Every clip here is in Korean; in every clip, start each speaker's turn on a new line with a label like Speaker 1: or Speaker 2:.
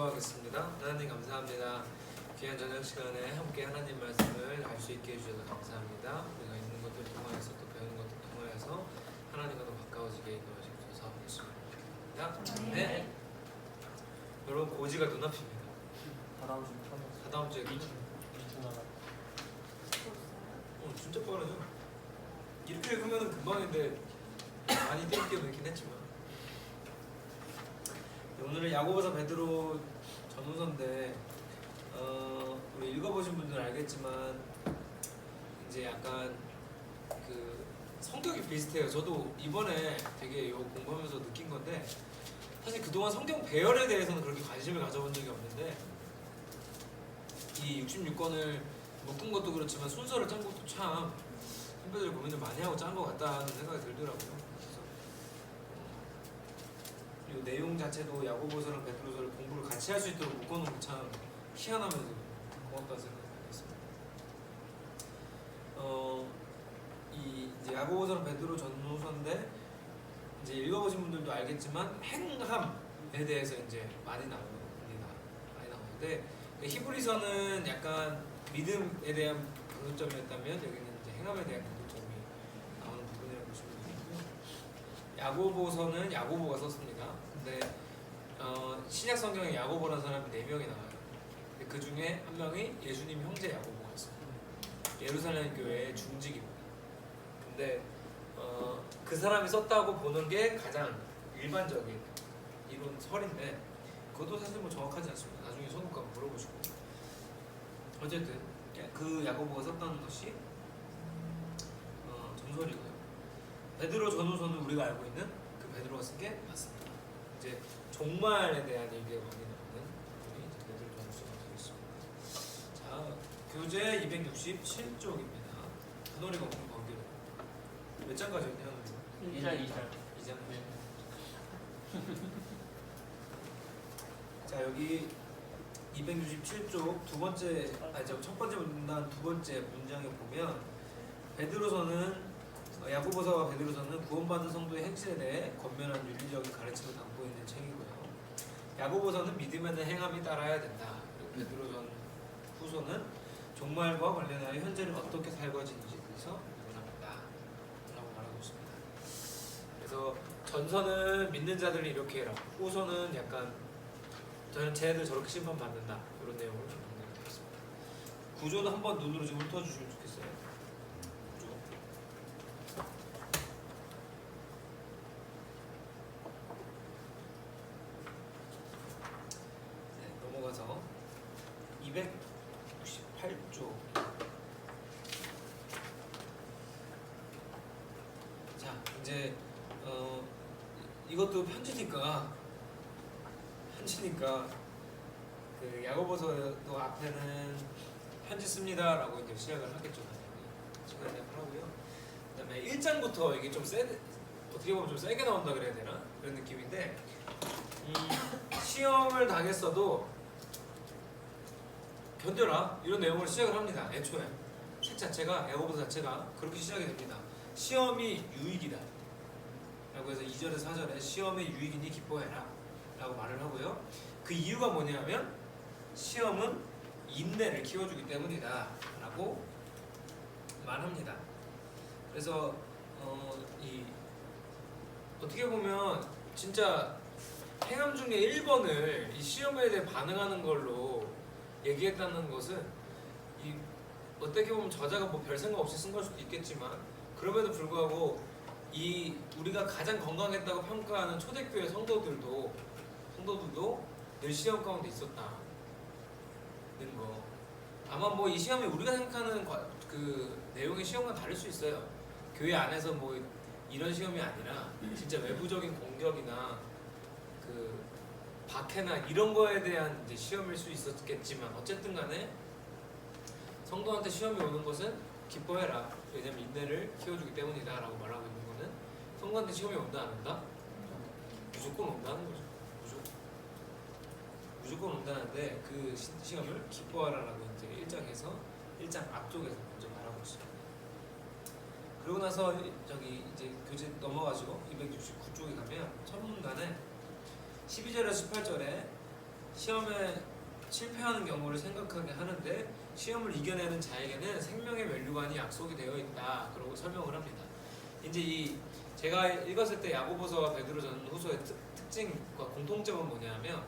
Speaker 1: 기도하겠습니다. 하나님 감사합니다. 귀한 저녁 시간에 함께 하나님 말씀을 알 수 있게 해주셔서 감사합니다. 우리가 있는 것들 통하여서 또 배우는 것들 통하여서 하나님과 더 가까워지게 인도하시옵소서. 예수님 기도합니다. 네. 여러분 고지가 눈앞입니다. 다다음 주에 진짜 빠르죠? 이렇게 하면 금방인데 많이 띄게 있긴 했지만 오늘은 야고보서 베드로 전후서인데 우리 읽어보신 분들은 알겠지만 이제 약간 그 성격이 비슷해요. 저도 이번에 되게 요 공부하면서 느낀 건데 사실 그동안 성경 배열에 대해서는 그렇게 관심을 가져본 적이 없는데 이 66권을 묶은 것도 그렇지만 순서를 짠 것도 참 선배들 고민을 많이 하고 짠 것 같다는 생각이 들더라고요. 이 내용 자체도 야고보서랑 베드로서를 공부를 같이 할 수 있도록 묶어놓은 게 참 희한하면서 고맙다는 생각이 들었습니다. 이 이제 야고보서랑 베드로 전후서인데 이제 읽어보신 분들도 알겠지만 행함에 대해서 이제 많이 나옵니다. 많이 나오는데 히브리서는 약간 믿음에 대한 강조점이었다면 여기는 이제 행함에 대한 강조점이 나오는 부분이라고 보시면 되겠고 야고보서는 야고보가 썼습니다. 근데 신약 성경에 야고보라는 사람이 4명이 나와요. 그 중에 한 명이 예수님 형제 야고보였습니다. 예루살렘 교회의 중직입니다. 근데 그 사람이 썼다고 보는 게 가장 일반적인 이론설인데 그것도 사실 뭐 정확하지 않습니다. 나중에 선우가 물어보시고 어쨌든 그 야고보가 썼다는 것이 정설이고요. 베드로 전후서는 우리가 알고 있는 그 베드로가 쓴 게 맞습니다. 이제 종말에 대한 얘기가 많이 나오는 부분이 이제 베드로 전후서가 되겠습니다. 자, 교재 267쪽입니다. 한월이가 오늘 관계로 몇 장까지였냐? 2장. 네. 자, 여기 267쪽 첫 번째 문단 두 번째 문장에 보면 베드로서는 야고보서와 베드로서는 구원받은 성도의 행실에 대해 권면한 윤리적인 가르침을 담고 있는 책이고요. 야고보서는 믿음에 대한 행함이 따라야 된다. 그리고 베드로전 후서는 종말과 관련하여 현재를 어떻게 살고지는지에 대해서 논합니다. 라고 말하고 있습니다. 그래서 전서는 믿는 자들이 이렇게 해라. 후서는 약간 저는 쟤네들 저렇게 심판받는다. 이런 내용으로 정리가 되어 있습니다. 구조는 한번 눈으로 좀 훑어주시면 좋겠어요. 구조. 네, 넘어가서 268쪽. 자, 이제 이것도 편지니까 그 야고보서도 앞에는 편지 씁니다라고 이제 시작을 하겠죠. 시작을 하고요. 그다음에 1장부터 이게 좀 어떻게 보면 좀 세게 나온다 그래야 되나 그런 느낌인데 시험을 당했어도 견뎌라 이런 내용을 시작을 합니다. 애초에 책 자체가 야고보서 자체가 그렇게 시작이 됩니다. 시험이 유익이다. 라고 해서 2절에서 4절에 시험의 유익이니 기뻐해라 라고 말을 하고요. 그 이유가 뭐냐면 시험은 인내를 키워주기 때문이다 라고 말합니다. 그래서 어떻게 보면 진짜 행함 중에 1번을 이 시험에 대해 반응하는 걸로 얘기했다는 것은 어떻게 보면 저자가 뭐 별 생각 없이 쓴 걸 수도 있겠지만 그럼에도 불구하고 우리가 가장 건강했다고 평가하는 초대교회 성도들도 늘 시험 가운데 있었다는 거. 아마 뭐 이 시험이 우리가 생각하는 그 내용의 시험과 다를 수 있어요. 교회 안에서 뭐 이런 시험이 아니라 진짜 외부적인 공격이나 그 박해나 이런 거에 대한 이제 시험일 수 있었겠지만 어쨌든 간에 성도한테 시험이 오는 것은 기뻐해라. 왜냐면 인내를 키워주기 때문이다 라고 말하고 있는 거는 성도한테 시험이 온다 안 온다? 무조건 온다는 거죠. 무조건 온다는데 그 시험을 기뻐하라라고 이제 1장 앞쪽에서 먼저 말하고 있습니다. 그러고 나서 저기 이제 교재 넘어가지고 269쪽에 가면 첫 문단에 12절에서 18절에 시험에 실패하는 경우를 생각하게 하는데 시험을 이겨내는 자에게는 생명의 면류관이 약속이 되어 있다. 그러고 설명을 합니다. 이제 이 제가 읽었을 때 야고보서와 베드로 전후서의 특징과 공통점은 뭐냐면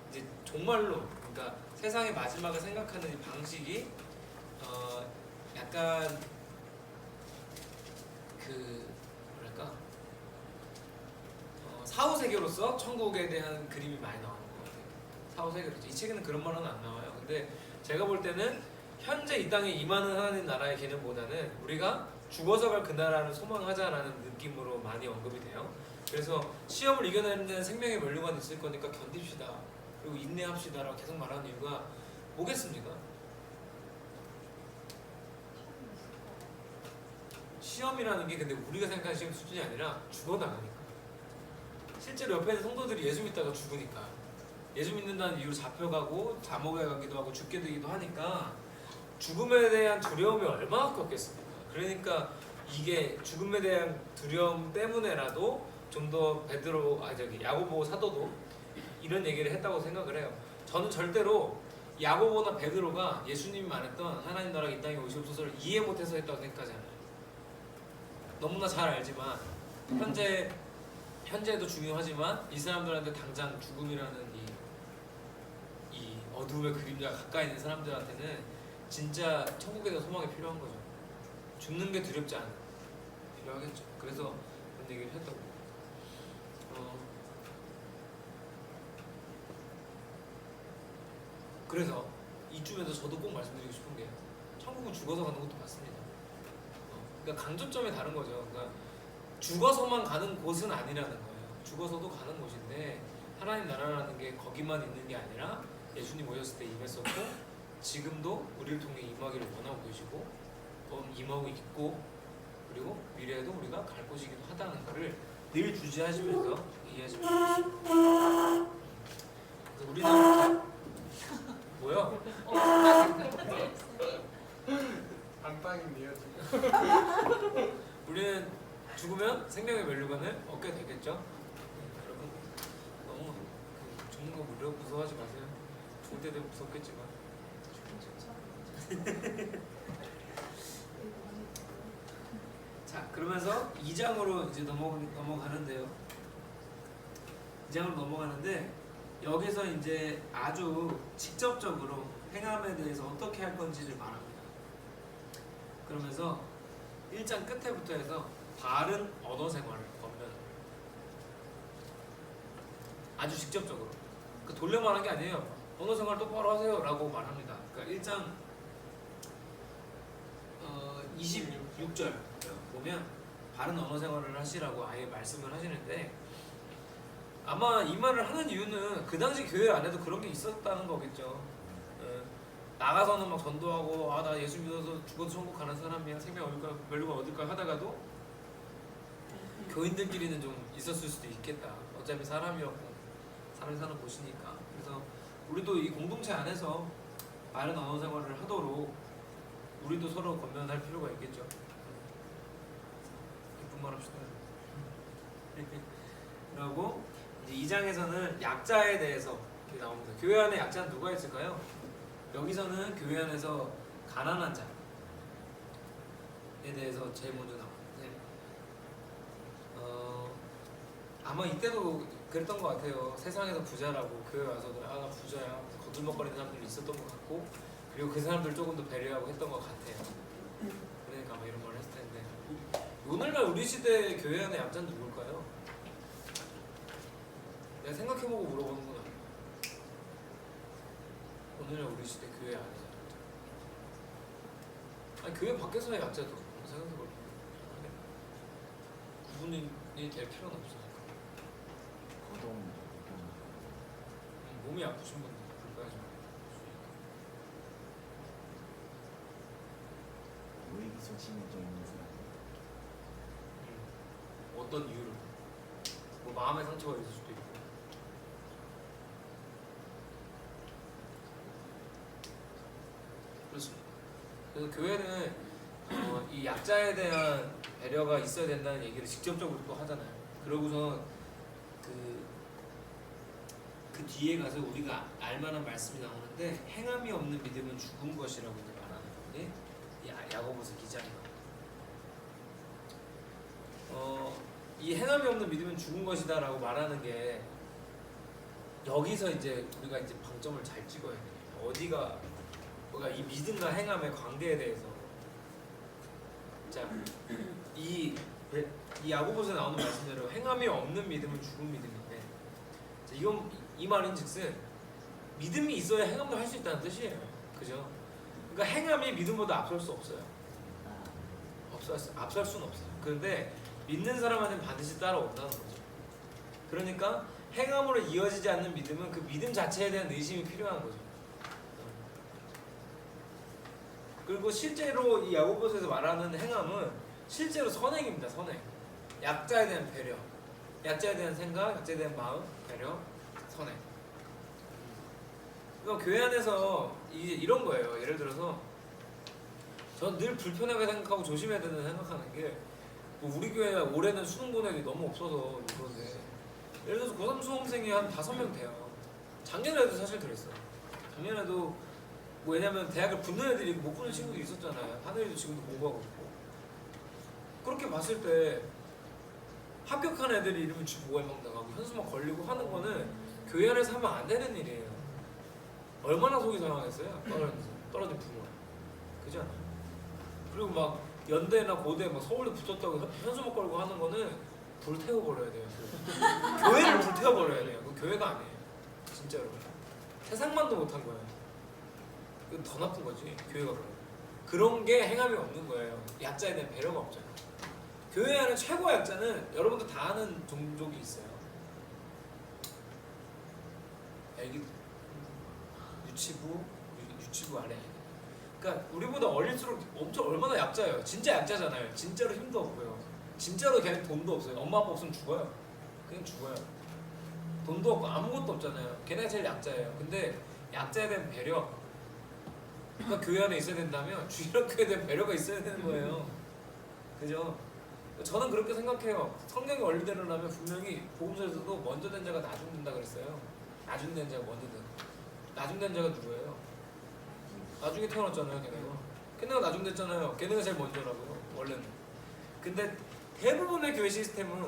Speaker 1: 이제 종말론, 그러니까 세상의 마지막을 생각하는 이 방식이 약간 그 뭐랄까 사후세계로서 천국에 대한 그림이 많이 나오는 것 같아요. 사후세계로서 이 책에는 그런 말은 안 나와요. 근데 제가 볼 때는 현재 이 땅에 임하는 하나님 나라의 개념보다는 우리가 죽어서 갈 그 나라를 소망하자라는 느낌으로 많이 언급이 돼요. 그래서 시험을 이겨내는 데는 생명의 면류관이 있을 거니까 견딥시다. 그리고 인내합시다라고 계속 말하는 이유가 뭐겠습니까? 시험이라는 게 근데 우리가 생각하는 시험 수준이 아니라 죽어나가니까. 실제로 옆에 있는 성도들이 예수 믿다가 죽으니까. 예수 믿는다는 이유로 잡혀가고 감옥에 가기도 하고 죽게 되기도 하니까 죽음에 대한 두려움이 얼마나 컸겠습니까? 그러니까 이게 죽음에 대한 두려움 때문에라도 좀 더 야고보 사도도 이런 얘기를 했다고 생각을 해요. 저는 절대로 야고보나 베드로가 예수님이 말했던 하나님 나라가 이 땅에 오시옵소서를 이해 못해서 했다고 생각하지 않아요. 너무나 잘 알지만 현재도 중요하지만 이 사람들한테 당장 죽음이라는 이 어둠의 그림자가 가까이 있는 사람들한테는 진짜 천국에 대한 소망이 필요한 거죠. 죽는 게 두렵지 않은 필요하겠죠. 그래서 그런 얘기를 했다고. 그래서 이쯤에서 저도 꼭 말씀드리고 싶은 게 천국은 죽어서 가는 것도 맞습니다. 그러니까 강조점이 다른 거죠. 그러니까 죽어서만 가는 곳은 아니라는 거예요. 죽어서도 가는 곳인데 하나님 나라라는 게 거기만 있는 게 아니라 예수님 오셨을 때 임했었고 지금도 우리를 통해 임하기를 원하고 계시고 임하고 있고 그리고 미래에도 우리가 갈 곳이기도 하다는 것을 늘 주지하시면서 이해하시면 좋겠습니다. 우리는 뭐야?
Speaker 2: 안방이네요 지금.
Speaker 1: 우리는 죽으면 생명의 면류관을 얻게 되겠죠? 여러분 너무 죽는 거 무서워하지 마세요. 죽을 때도 무섭겠지만 자 그러면서 2장으로 이제 넘어가는데요. 2장으로 넘어가는데 여기서 이제 아주 직접적으로 행함에 대해서 어떻게 할 건지를 말합니다. 그러면서 1장 끝에부터 해서 바른 언어 생활을 건면 아주 직접적으로 돌려 말한 게 아니에요. 언어 생활 똑바로 하세요 라고 말합니다. 그러니까 1장 26절 보면 바른 언어 생활을 하시라고 아예 말씀을 하시는데 아마 이 말을 하는 이유는 그 당시 교회 안에도 그런 게 있었다는 거겠죠. 나가서는 막 전도하고 나 예수 믿어서 죽어도 천국 가는 사람이야 생명 얻을까 멸류관 얻을까 하다가도 교인들끼리는 좀 있었을 수도 있겠다. 어차피 사람이었고 사람이 사는 곳이니까. 그래서 우리도 이 공동체 안에서 바른 언어 생활을 하도록 우리도 서로 권면할 필요가 있겠죠. 기쁜 말 합시다. 그리고 이제 2장에서는 약자에 대해서 나옵니다. 교회 안에 약자는 누가 있을까요? 여기서는 교회 안에서 가난한 자에 대해서 제일 먼저 나오는데 아마 이때도 그랬던 것 같아요. 세상에서 부자라고 교회 와서도 나 부자야 거들먹거리는 사람들이 있었던 것 같고 그리고 그 사람들 조금 더 배려하고 했던 것 같아요. 그러니까 아마 이런 말을 했을 텐데 오늘날 우리 시대 교회 안에 약자는 누굴까요? 내가 생각해보고 물어보는구나. 오늘날 우리 시대 교회 안에서 아니 교회 밖에서의 약자도 생각해볼게요. 구분이 될 필요는 없으니까. 몸이 아프신 분들 불가하지 말고
Speaker 3: 의기소침이 좀 있는 사람.
Speaker 1: 어떤 이유로 뭐 마음의 상처가 있을 수도 있고 그렇습니다. 그래서 교회는 이 약자에 대한 배려가 있어야 된다는 얘기를 직접적으로 또 하잖아요. 그러고서 그 뒤에 가서 우리가 알만한 말씀이 나오는데 행함이 없는 믿음은 죽은 것이라고 이제 말하는 거니 야고보서 기자가 이 행함이 없는 믿음은 죽은 것이다라고 말하는 게 여기서 이제 우리가 이제 방점을 잘 찍어야 돼요. 어디가 뭐가 이 믿음과 행함의 관계에 대해서 자 이 야고보서에 나오는 말씀대로 행함이 없는 믿음은 죽은 믿음인데 자, 이건 이 말인즉슨 믿음이 있어야 행함도 할 수 있다는 뜻이에요. 그죠? 그러니까 행함이 믿음보다 앞설 수 없어요. 앞설 수는 없어요. 그런데 믿는 사람한테는 반드시 따라온다는 거죠. 그러니까 행함으로 이어지지 않는 믿음은 그 믿음 자체에 대한 의심이 필요한 거죠. 그리고 실제로 이 야고보서에서 말하는 행함은 실제로 선행입니다. 선행. 약자에 대한 배려, 약자에 대한 생각, 약자에 대한 마음, 배려, 선행. 그러니까 교회 안에서 이런 거예요. 예를 들어서 전 늘 불편하게 생각하고 조심해야 되는 생각하는 게 뭐 우리 교회 올해는 수능 보내기 너무 없어서 그런데 예를 들어서 고3 수험생이 한 5명 돼요. 작년에도 사실 그랬어요. 작년에도 뭐 왜냐면 대학을 붙는 애들이 못 붙는 친구도 있었잖아요. 하늘이도 지금도 공부하고 있고. 그렇게 봤을 때 합격한 애들이 이러면 쥐보호막 나가고 현수막 걸리고 하는 거는 교회 안에서 하면 안 되는 일이에요. 얼마나 속이 상하겠어요? 떨어진 부모가. 그지 않아요? 그리고 막 연대나 고대 막 서울대 붙었다고 현수막 걸고 하는 거는 불태워버려야 돼요. 교회를 불태워버려야 돼요. 그 교회가 아니에요. 진짜로. 세상만도 못한 거예요. 그건 더 나쁜 거지. 교회가 그런 게 행함이 없는 거예요. 약자에 대한 배려가 없잖아요. 교회 안에 최고의 약자는 여러분도 다 아는 종족이 있어요. 애기 유치부 아래. 그러니까 우리보다 어릴수록 엄청 얼마나 약자예요. 진짜 약자잖아요. 진짜로 힘도 없고요. 진짜로 걔는 돈도 없어요. 엄마 아빠 없으면 죽어요. 그냥 죽어요. 돈도 없고 아무것도 없잖아요. 걔네가 제일 약자예요. 근데 약자에 대한 배려. 그러니까 교회 안에 있어야 된다면 주일학교에 대한 배려가 있어야 되는 거예요. 그죠? 저는 그렇게 생각해요. 성경의 원리대로라면 분명히 복음서에서도 먼저 된 자가 나중 된다 그랬어요. 나중 된 자가 먼저 된. 나중 된 자가 누구예요? 나중에 태어났잖아요, 걔네가 나중 됐잖아요. 걔네가 제일 먼저라고요, 원래는. 근데 대부분의 교회 시스템은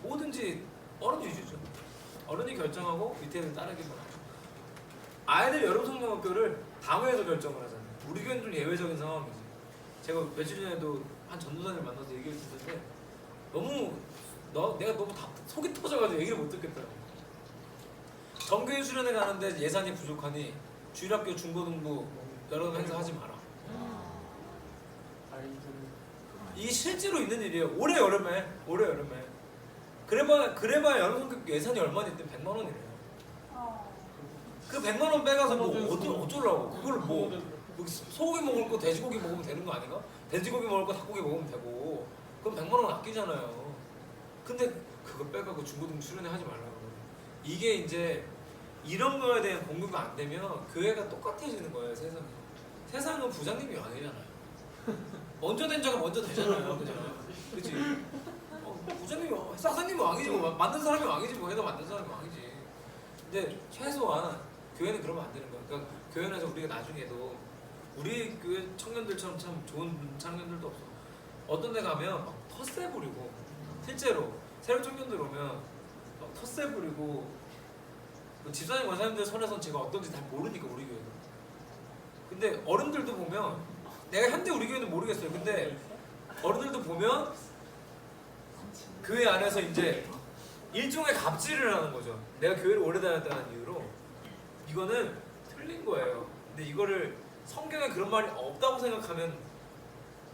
Speaker 1: 뭐든지 어른 위주죠. 어른이 결정하고 밑에는 따르기만 하죠. 아이들 여름 성경학교를 당회에서 결정을 하잖아요. 우리 교회는 좀 예외적인 상황이지. 제가 며칠 전에도 한 전도사님 만나서 얘기를 듣는데 내가 너무 속이 터져가지고 얘기를 못 듣겠더라고. 정교회 수련회 가는데 예산이 부족하니 주일학교 중고등부 여러 행사 하지 마라. 이게 실제로 있는 일이에요. 올해 여름에 그래봐야 여름 성격 예산이 얼마나 있든 100만 원이래요. 그 100만 원 빼가서 뭐 어쩌려고? 그걸 뭐 소고기 먹을 거 돼지고기 먹으면 되는 거 아닌가? 돼지고기 먹을 거 닭고기 먹으면 되고 그럼 100만 원 아끼잖아요. 근데 그거 빼가고 중고등 수련회 하지 말라고. 이게 이제 이런 거에 대한 공부가 안 되면 교회가 똑같아지는 거예요. 세상은 부장님이 아니잖아요. 먼저 된 자가 먼저 되잖아요. 그치? 부장님이 사장님이 왕이지 뭐 만든 사람이 왕이지 뭐 해도 만든 사람이 왕이지. 근데 최소한 교회는 그러면 안 되는 거야. 그러니까 교회에서 우리가 나중에도 우리 교회 청년들처럼 참 좋은 청년들도 없어. 어떤 데 가면 막 텃세 부리고 실제로 새로 청년들 오면 막 텃세 부리고 집사님 권사님들 선에서는 제가 어떤지 잘 모르니까 우리 교회는. 근데 어른들도 보면 내가 현재 우리 교회는 모르겠어요. 근데 어른들도 보면 교회 안에서 이제 일종의 갑질을 하는 거죠. 내가 교회를 오래 다녔다는 이유로 이거는 틀린 거예요. 근데 이거를 성경에 그런 말이 없다고 생각하면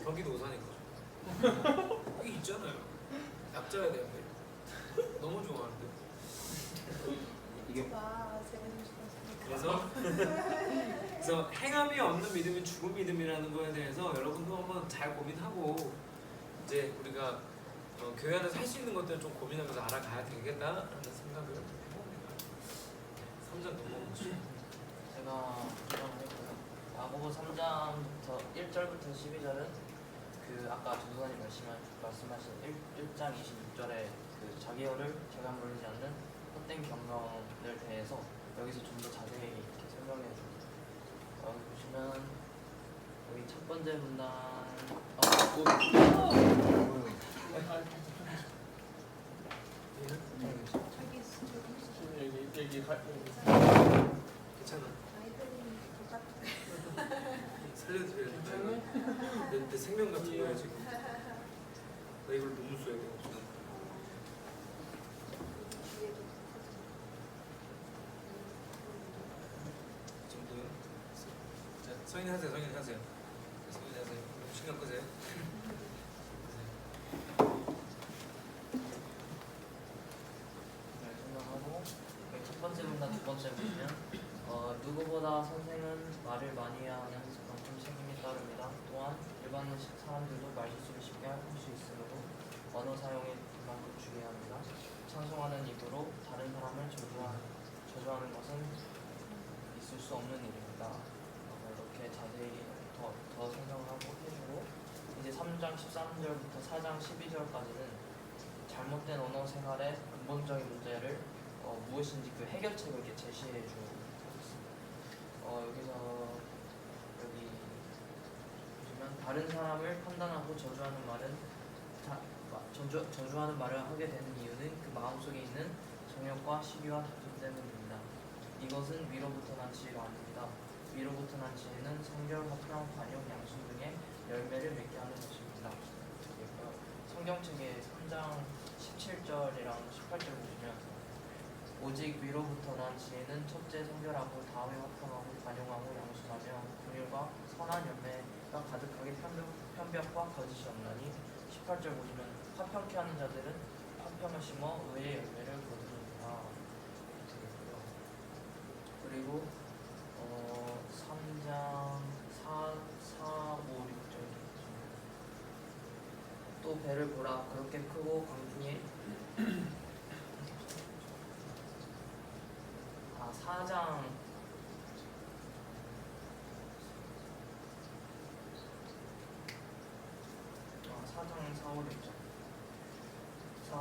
Speaker 1: 경기도 오산인 거죠. 이게 있잖아요. 약자에 대한 배려. 너무 좋아하는데. 이게 그래서 행함이 없는 믿음이 죽은 믿음이라는 거에 대해서 여러분도 한번 잘 고민하고 이제 우리가 교회 안에서 할 수 있는 것들을 좀 고민하면서 알아가야 되겠다라는 생각을 해봅니다. 3장 넘어오죠.
Speaker 4: 제가 해볼까요? 야고보 3장부터 1절부터 12절은 그 아까 전도사님 말씀하신 1장 26절에 그 자기 혀를 제가 물리지 않는 헛된 경험을 대해서 여기서 좀 더 자세히 이렇게 설명해 줍니다. 여기 보시면 여기 첫 번째 문단
Speaker 2: 여기
Speaker 1: 괜찮아.
Speaker 5: 아이들이 똑같아.
Speaker 1: 살려드려야 돼. 내 생명 같은 거야 지금. 나 이걸 너무 써야 돼. 이 정도요? 자, 성인 하세요. 성인 하세요. 성인 하세요. 신경 끄세요.
Speaker 4: 잘 설명하고 여기 첫 번째 문단 두 번째 보면 누구보다 선생은 말을 많이 해야 하는 만큼 책임이 따릅니다. 또한 일반 사람들도 말실수를 쉽게 할 수 있으므로 언어 사용에 그만큼 주의합니다. 찬송하는 입으로 다른 사람을 저주하는 것은 있을 수 없는 일입니다. 이렇게 자세히 더 설명하고 해주고 이제 3장 13절부터 4장 12절까지는 잘못된 언어 생활의 근본적인 문제를 무엇인지 그 해결책을 이렇게 제시해 주고 있습니다. 여기서 여기 보시면 다른 사람을 판단하고 저주하는 말은 저주하는 말을 하게 되는 이유는 그 마음속에 있는 정욕과 시기와 다툼 때문입니다. 이것은 위로부터 난 지혜가 아닙니다. 위로부터 난 지혜는 성결, 화평, 관용, 양심 등의 열매를 맺게 하는 것입니다. 성경책의 3장 17절이랑 18절 보시면 오직 위로부터 난 지혜는 첫째 성결하고 다음에 화평하고 관용하고 양순하며 긍휼과 선한 열매가 가득하게 편벽과 거짓이 없나니 18절 보시면 화평케 하는 자들은 화평을 심어 의의 열매를 거두느니라 되겠고요. 그리고 3장 4, 5, 6절 또 배를 보라 그렇게 크고 광풍이 4장 4, 5, 6절 4, 5,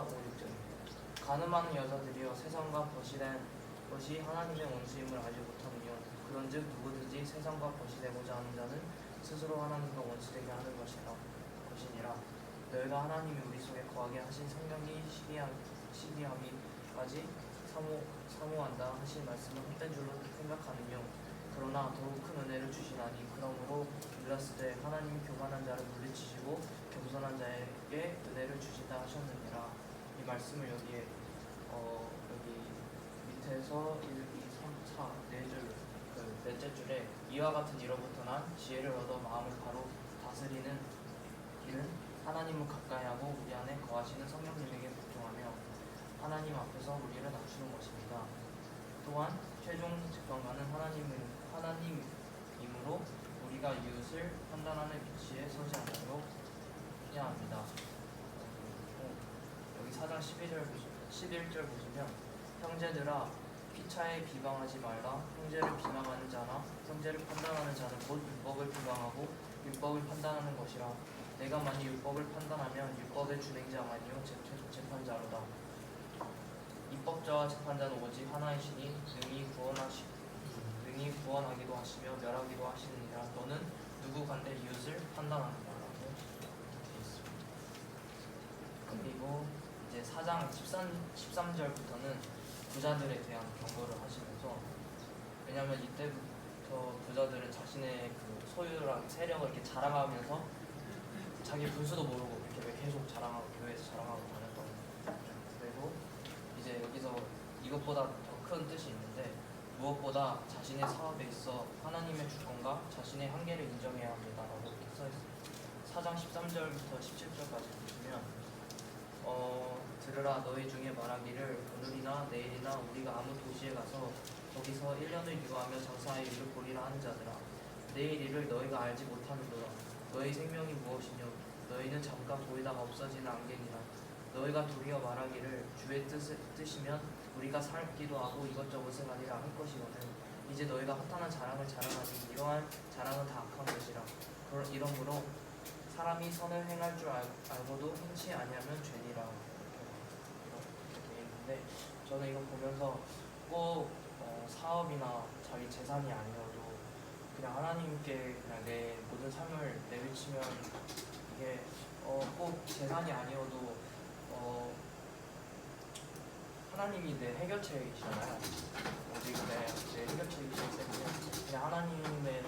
Speaker 4: 6절입니다. 가늠하는 여자들이여 세상과 벗이된 것이 하나님의 원수임을 알지 못하느뇨. 그런즉 누구든지 세상과 벗이되고자 하는 자는 스스로 하나님과 원수되게 하는 것이니라. 너희가 하나님이 우리 속에 거하게 하신 성령이 시기하기까지 사모한다 하신 말씀은 헛된 줄로 생각하느뇨. 그러나 더욱 큰 은혜를 주시나니 그러므로 일렀을 때 하나님이 교만한 자를 물리치시고 겸손한 자에게 은혜를 주신다 하셨느니라. 이 말씀을 여기에 여기 밑에서 1, 2, 3, 4, 4줄 그 넷째 줄에 이와 같은 이로부터 난 지혜를 얻어 마음을 바로 다스리는 길은 하나님을 가까이하고 우리 안에 거하시는 성령님에게 복종하며 하나님 앞에서 우리를 낮추는 것입니다. 또한 최종 재판관은 하나님이므로 우리가 이웃을 판단하는 위치에 서지 않도록 해야 합니다. 여기 4장 11절 보시면 형제들아 피차에 비방하지 말라. 형제를 비방하는 자나 형제를 판단하는 자는 곧 율법을 비방하고 율법을 판단하는 것이라. 내가 만일 율법을 판단하면 율법의 준행자가 아니요 재판자로다. 입법자와 재판자는 오직 하나이시니 능히 구원하기도 하시며 멸하기도 하시느니라. 너는 누구간데 이웃을 판단하느냐라고 되어 있습니다. 그리고 이제 4장 13절부터는 부자들에 대한 경고를 하시면서, 왜냐하면 이때부터 부자들은 자신의 그 소유랑 세력을 이렇게 자랑하면서 자기 분수도 모르고 이렇게 계속 자랑하고 교회에서 자랑하고 다녔던 거죠. 그리고 이제 여기서 이것보다 더 큰 뜻이 있는데, 무엇보다 자신의 사업에 있어 하나님의 주권과 자신의 한계를 인정해야 합니다라고 이렇게 써 있습니다. 4장 13절부터 17절까지 보시면 들으라 너희 중에 말하기를 오늘이나 내일이나 우리가 아무 도시에 가서 거기서 1년을 유하며 장사의 일을 보리라 하는 자들아, 내일 일을 너희가 알지 못하는도다. 너희 생명이 무엇이뇨? 너희는 잠깐 보이다가 없어지는 안개니라. 너희가 도리어 말하기를 주의 뜻이면 우리가 살기도 하고 이것저것을 하리라 할 것이거든. 이제 너희가 허탄한 자랑을 자랑하니 이러한 자랑은 다 악한 것이라. 이러므로 사람이 선을 행할 줄 알고도 행치 아니하면 죄니라. 이렇게 되어 있는데, 있는데 저는 이거 보면서 꼭 사업이나 자기 재산이 아니어도 그냥 하나님께 그냥 내 모든 삶을 내비치면 이게 꼭 재산이 아니어도 하나님이 내 해결책이시잖아요. 오직 내 해결책이시기 때문에 그냥 하나님한테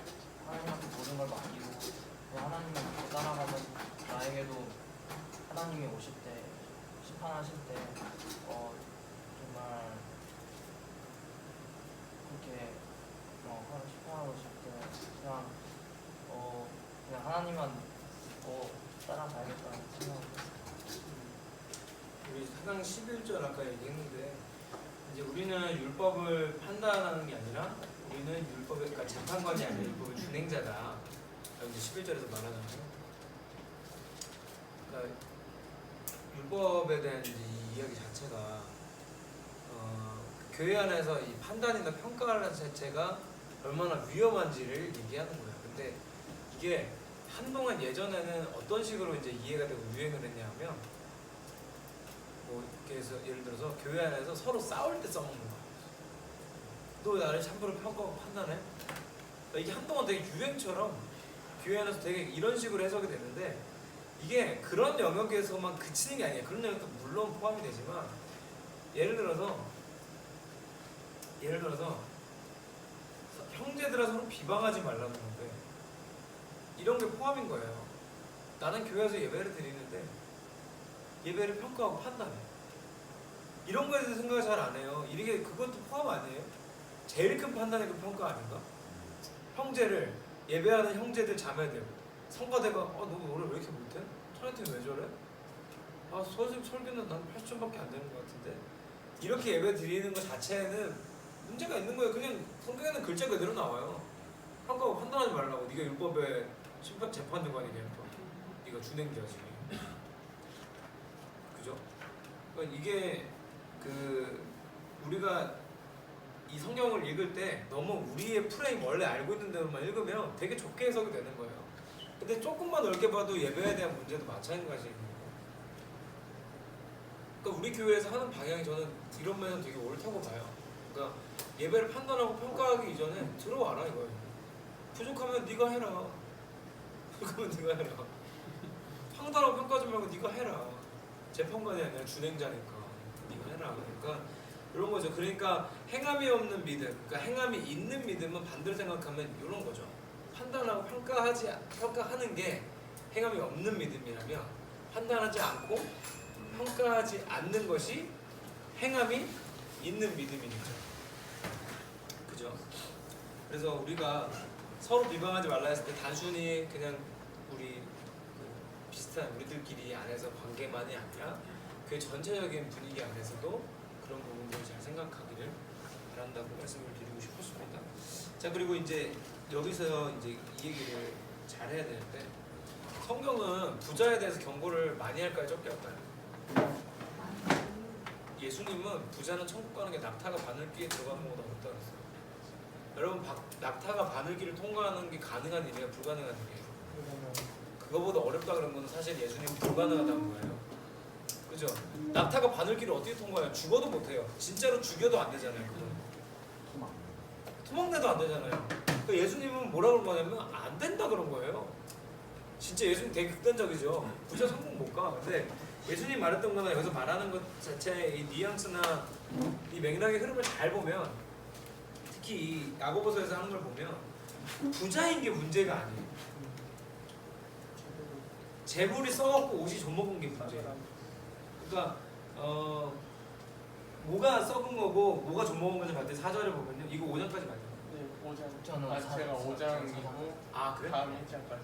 Speaker 4: 모든 걸 맡기고 그냥 하나님을 믿고 따라가면 나에게도 하나님이 오실 때 심판하실 때 정말 그렇게 심판하고 오실 때 그냥 하나님만 믿고 따라가야겠다는 생각을 했어요.
Speaker 1: 우리 사장 11절 아까 얘기했는데 이제 우리는 율법을 판단하는 게 아니라 우리는 율법의 그러니까 재판관이 아니라 율법의 준행자다. 이제 11절에서 말하잖아요. 그러니까 율법에 대한 이제 이 이야기 자체가 교회 안에서 이 판단이나 평가하는 자체가 얼마나 위험한지를 얘기하는 거예요. 근데 이게 한동안 예전에는 어떤 식으로 이제 이해가 되고 유행을 했냐면 뭐 이렇게 해서 예를 들어서 교회 안에서 서로 싸울 때 써먹는 거야. 너 나를 참고로 평가하고 판단해? 그러니까 이게 한동안 되게 유행처럼 교회 안에서 되게 이런 식으로 해석이 되는데 이게 그런 영역에서만 그치는 게 아니에요. 그런 영역도 물론 포함이 되지만 예를 들어서 형제들아 서로 비방하지 말라는 건데 이런 게 포함인 거예요. 나는 교회에서 예배를 드리는데 예배를 평가하고 판단해. 이런 거에 대해서 생각을 잘 안 해요. 이게 그것도 포함 아니에요? 제일 큰 판단이 그 평가 아닌가? 형제를 예배하는 형제들 자매들 성가대가 너 노래 왜 이렇게 못해? tonality 왜 저래? 설교는 난 80점밖에 안 되는 것 같은데 이렇게 예배 드리는 것 자체는 문제가 있는 거예요. 그냥 성경에는 글자 그대로 나와요. 평가하고 판단하지 말라고. 네가 율법의 심판 재판관이냐? 네가 준행자지. 그죠? 그러니까 이게 우리가 이 성경을 읽을 때 너무 우리의 프레임 원래 알고 있는 대로만 읽으면 되게 좁게 해석이 되는 거예요. 근데 조금만 넓게 봐도 예배에 대한 문제도 마찬가지인 거예요. 그러니까 우리 교회에서 하는 방향이 저는 이런 면은 되게 옳다고 봐요. 그러니까 예배를 판단하고 평가하기 이전에 들어와라 이거예요. 부족하면 네가 해라. 부족하면 네가 해라. 판단하고 평가하지 말고 네가 해라. 재판관이 아니라 준행자니까 네가 해라. 그러니까 이런 거죠. 그러니까 행함이 없는 믿음, 그러니까 행함이 있는 믿음은 반대로 생각하면 이런 거죠. 판단하고 평가하는 게 행함이 없는 믿음이라면 판단하지 않고 평가하지 않는 것이 행함이 있는 믿음이죠. 그죠? 그래서 우리가 서로 비방하지 말라 했을 때 단순히 그냥 비슷한 우리들끼리 안에서 관계만이 아니라 그 전체적인 분위기 안에서도 그런 부분들을 잘 생각하기를 바란다고 말씀을 드리고 싶었습니다. 자, 그리고 이제 여기서 이제 이 얘기를 잘 해야 되는데 성경은 부자에 대해서 경고를 많이 할까요, 적게 할까요? 예수님은 부자는 천국 가는 게 낙타가 바늘길에 들어가는 것보다 어렵다 그랬어요. 여러분, 낙타가 바늘길을 통과하는 게 가능한 일이야, 불가능한 일이에요? 그거보다 어렵다 그런 건 사실 예수님은 불가능하다는 거예요. 그죠? 낙타가 바늘길을 어떻게 통과해요? 죽어도 못해요. 진짜로 죽여도 안 되잖아요. 그건 토막내도 안 되잖아요. 그러니까 예수님은 뭐라고 그런 거냐면 안 된다 그런 거예요. 진짜 예수님 되게 극단적이죠. 부자 성공 못 가. 근데 예수님 말했던 거나 여기서 말하는 것 자체의 이 뉘앙스나 이 맥락의 흐름을 잘 보면 특히 이 야고보서에서 하는 걸 보면 부자인 게 문제가 아니에요. 재물이 썩었고 옷이 젖먹은 게 문제예요. 그러니까 뭐가 썩은 거고 뭐가 젖먹은 건지 봤더니 4절에 보면요. 이거 5장까지 맞아요.
Speaker 2: 네, 5장.
Speaker 4: 저는
Speaker 2: 제가 5장이고
Speaker 1: 아 그래?
Speaker 2: 다음 1장까지.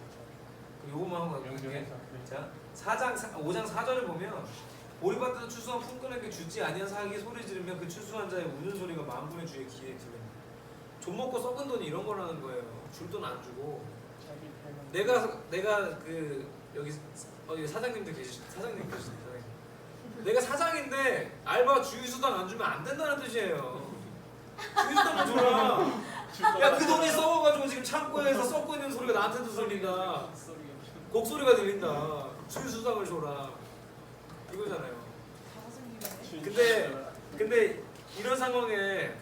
Speaker 1: 요거만 하고 갈게요.
Speaker 2: 연결해서.
Speaker 1: 자, 5장 4절을 보면 보리밭에서 추수한 품꾼에게 주지 아니한 사기 소리 지르면 그 추수한 자의 우는 소리가 만군의 주의 귀에 들립니다. 좀 먹고 썩은 돈이 이런 거라는 거예요. 줄 돈 안 주고. 내가 여기 사장님도 계시죠? 사장님 계시죠? 내가 사장인데 알바 주휴수당 안 주면 안 된다는 뜻이에요. 주휴수당을 줘라. 야, 그 돈이 썩어가지고 지금 창고에서 썩고 있는 소리가 나한테도 들린다. 곡소리가 들린다. 주휴수당을 줘라. 이거잖아요. 근데 근데 이런 상황에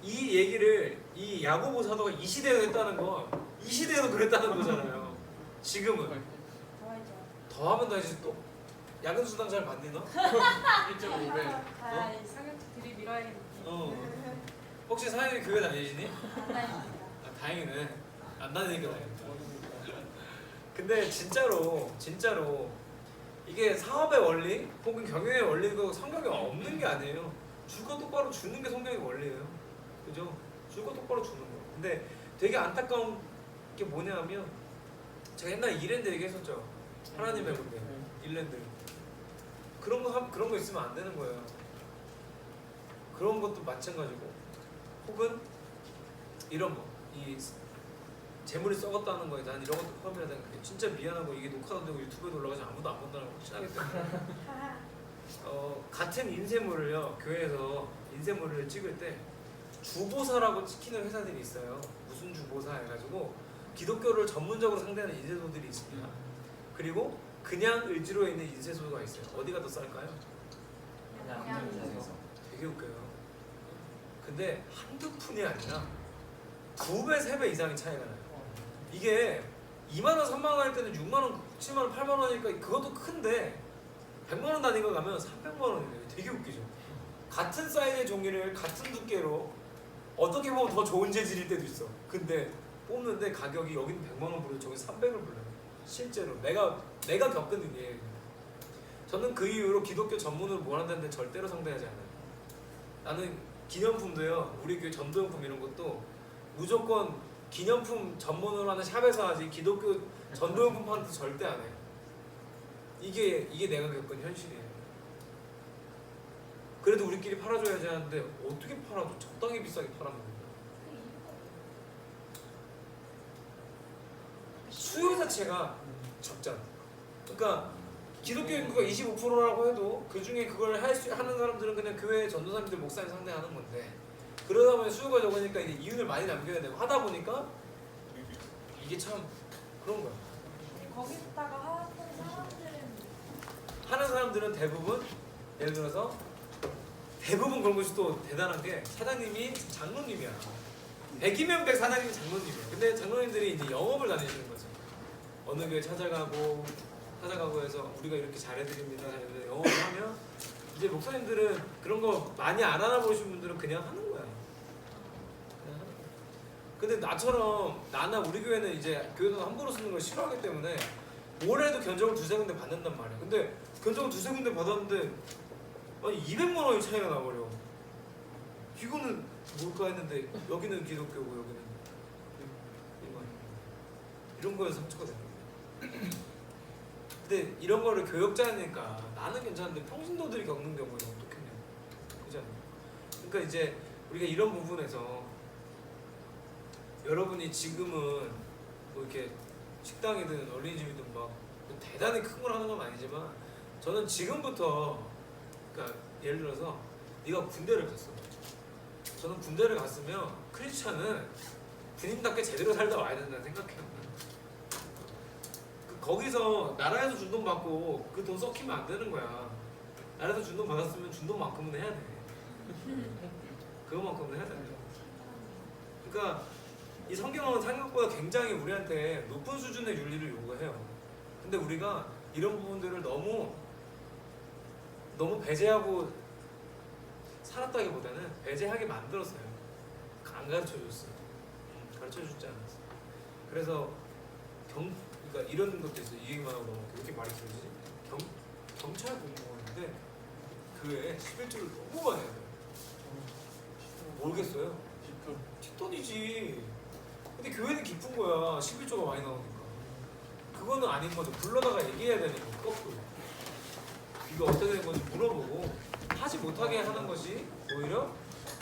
Speaker 1: 이 얘기를 이 야고보 사도가 이 시대에 했다는 건 이 시대에도 그랬다는 거잖아요. 지금은
Speaker 5: 더 알죠.
Speaker 1: 더 하면 더 이제 또 야근 수당 잘 받니 너?
Speaker 2: 1.5배.
Speaker 5: 아, 이 성격 들이 밀어야겠네.
Speaker 1: 혹시 사장님이 교회 다니시니?
Speaker 5: 안 다닙니다.
Speaker 1: 아, 다행이네. 안 다니니까 다행이다. 근데 진짜로 이게 사업의 원리 혹은 경영의 원리가 성경에 없는 게 아니에요. 줄 거 똑바로 주는 게 성경의 원리예요. 그죠? 줄 거 똑바로 주는 거. 근데 되게 안타까운 게 뭐냐면 제가 옛날에 이랜드 얘기했었죠. 하나님의 군대 일랜드. 그런 거 있으면 안 되는 거예요. 그런 것도 마찬가지고 혹은 이런 거 이 재물이 썩었다는 거에 난 이런 것도 포함해야 되는 게 진짜 미안하고 이게 녹화도 되고 유튜브에 올라가지 아무도 안 본다는 걸 확신하기 때문에 같은 인쇄물을요 교회에서 인쇄물을 찍을 때 주보사라고 찍히는 회사들이 있어요. 무슨 주보사 해가지고 기독교를 전문적으로 상대하는 인쇄소들이 있습니다. 그리고 그냥 을지로에 있는 인쇄소가 있어요. 어디가 더 쌀까요?
Speaker 4: 그냥
Speaker 1: 되게 웃겨요. 근데 한두 푼이 아니라 2배, 3배 이상의 차이가 나요. 이게 2만원, 3만원 할 때는 6만원, 7만원, 8만원이니까 그것도 큰데 100만원 단위가 가면 300만원이에요. 되게 웃기죠. 같은 사이즈의 종이를 같은 두께로 어떻게 보면 더 좋은 재질일 때도 있어. 근데 뽑는데 가격이 여기는 100만원 부르고 저기 300을 불러요. 실제로 내가 겪은 일이에요. 저는 그 이후로 기독교 전문으로 뭘 한다는데 절대로 상대하지 않아요. 나는 기념품도요. 우리 교회 전도용품 이런 것도 무조건 기념품 전문으로 하는 샵에서 하지 기독교 전도용품 파는 데 절대 안 해요. 이게 내가 겪은 현실이에요. 그래도 우리끼리 팔아줘야지 하는데 어떻게 팔아줘? 적당히 비싸게 팔아먹는 거야. 수요 자체가 적잖아. 그러니까 기독교 인구가 25%라고 해도 그 중에 그걸 하는 사람들은 그냥 교회 전도사님들 목사님 상대하는 건데 그러다 보니 수요가 적으니까 이제 이윤을 많이 남겨야 되고 하다 보니까 이게 참 그런 거야.
Speaker 5: 거기다가
Speaker 1: 하는 사람들은 대부분 예를 들어서 대부분 그런 것이 또 대단한 게 사장님이 장로님이야. 100이면 100 사장님이 장로님이야. 근데 장로님들이 이제 영업을 다니시는 거죠. 어느 교회 찾아가고 해서 우리가 이렇게 잘해드립니다. 영업을 하면 이제 목사님들은 그런 거 많이 안 알아보신 분들은 그냥 하는 거야. 그냥 하는 거야. 근데 나나 우리 교회는 이제 교회도 함부로 쓰는 걸 싫어하기 때문에 뭘 해도 견적을 2-3군데 받는단 말이야. 근데 견적을 2-3군데 받았는데 아니 200만 원이 차이가 나버려. 이거는 뭘까 했는데 여기는 기독교고 여기는 일반 이런 거에 상처가 되는 거야. 근데 이런 거를 교역자니까 나는 괜찮은데 평신도들이 겪는 경우에는 어떻겠냐. 그렇지 않나요? 그러니까 이제 우리가 이런 부분에서 여러분이 지금은 뭐 이렇게 식당이든 어린이집이든 막 대단히 큰 걸 하는 건 아니지만 저는 지금부터 그러니까 예를 들어서 네가 군대를 갔어. 저는 군대를 갔으면 크리스찬은 군인답게 제대로 살다 와야 된다는 생각해요. 거기서 나라에서 준 돈 받고 그 돈 썩히면 안 되는 거야. 나라에서 준 돈 받았으면 준 돈만큼은 해야 돼. 그거만큼은 해야 돼. 그러니까 이 성경은 생각보다 굉장히 우리한테 높은 수준의 윤리를 요구해요. 근데 우리가 이런 부분들을 너무 배제하고 살았다기보다는 배제하게 만들었어요. 안 가르쳐줬어요. 가르쳐주지 않았어. 그래서 그러니까 이런 것도 있어요. 이 얘기만 하고 너무 이렇게 말이 길어지지? 경찰 공무원인데 그에 11조를 너무 많이 해야 돼요. 모르겠어요. 뒷돈이지. 근데 교회는 깊은 거야. 11조가 많이 나오니까. 그거는 아닌 거죠. 불러다가 얘기해야 되는 거. 거꾸로. 이거 어떻게 된 건지 물어보고 하지 못하게 하는 것이 오히려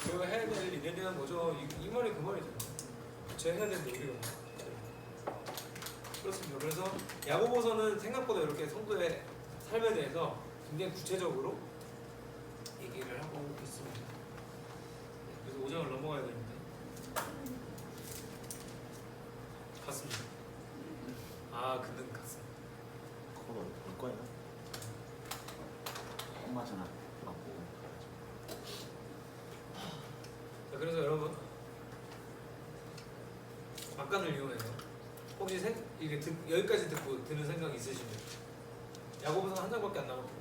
Speaker 1: 교회가 해야 될 일이라는 거죠. 이 말이 그 말이잖아. 제가 해야 되는데 우리가 그렇습니다. 그래서 야고보서는 생각보다 이렇게 성도의 삶에 대해서 굉장히 구체적으로 얘기를 하고 있습니다. 그래서 5장을 넘어가야 되는데 갔습니다. 근데 갔습니다.
Speaker 3: 그거 올 거예요. 엄마 전화 받고
Speaker 1: 잠깐을 이용해서 혹시 이게 여기까지 듣고 드는 생각 있으시면 야고보서 한 장밖에 안 남았거든요.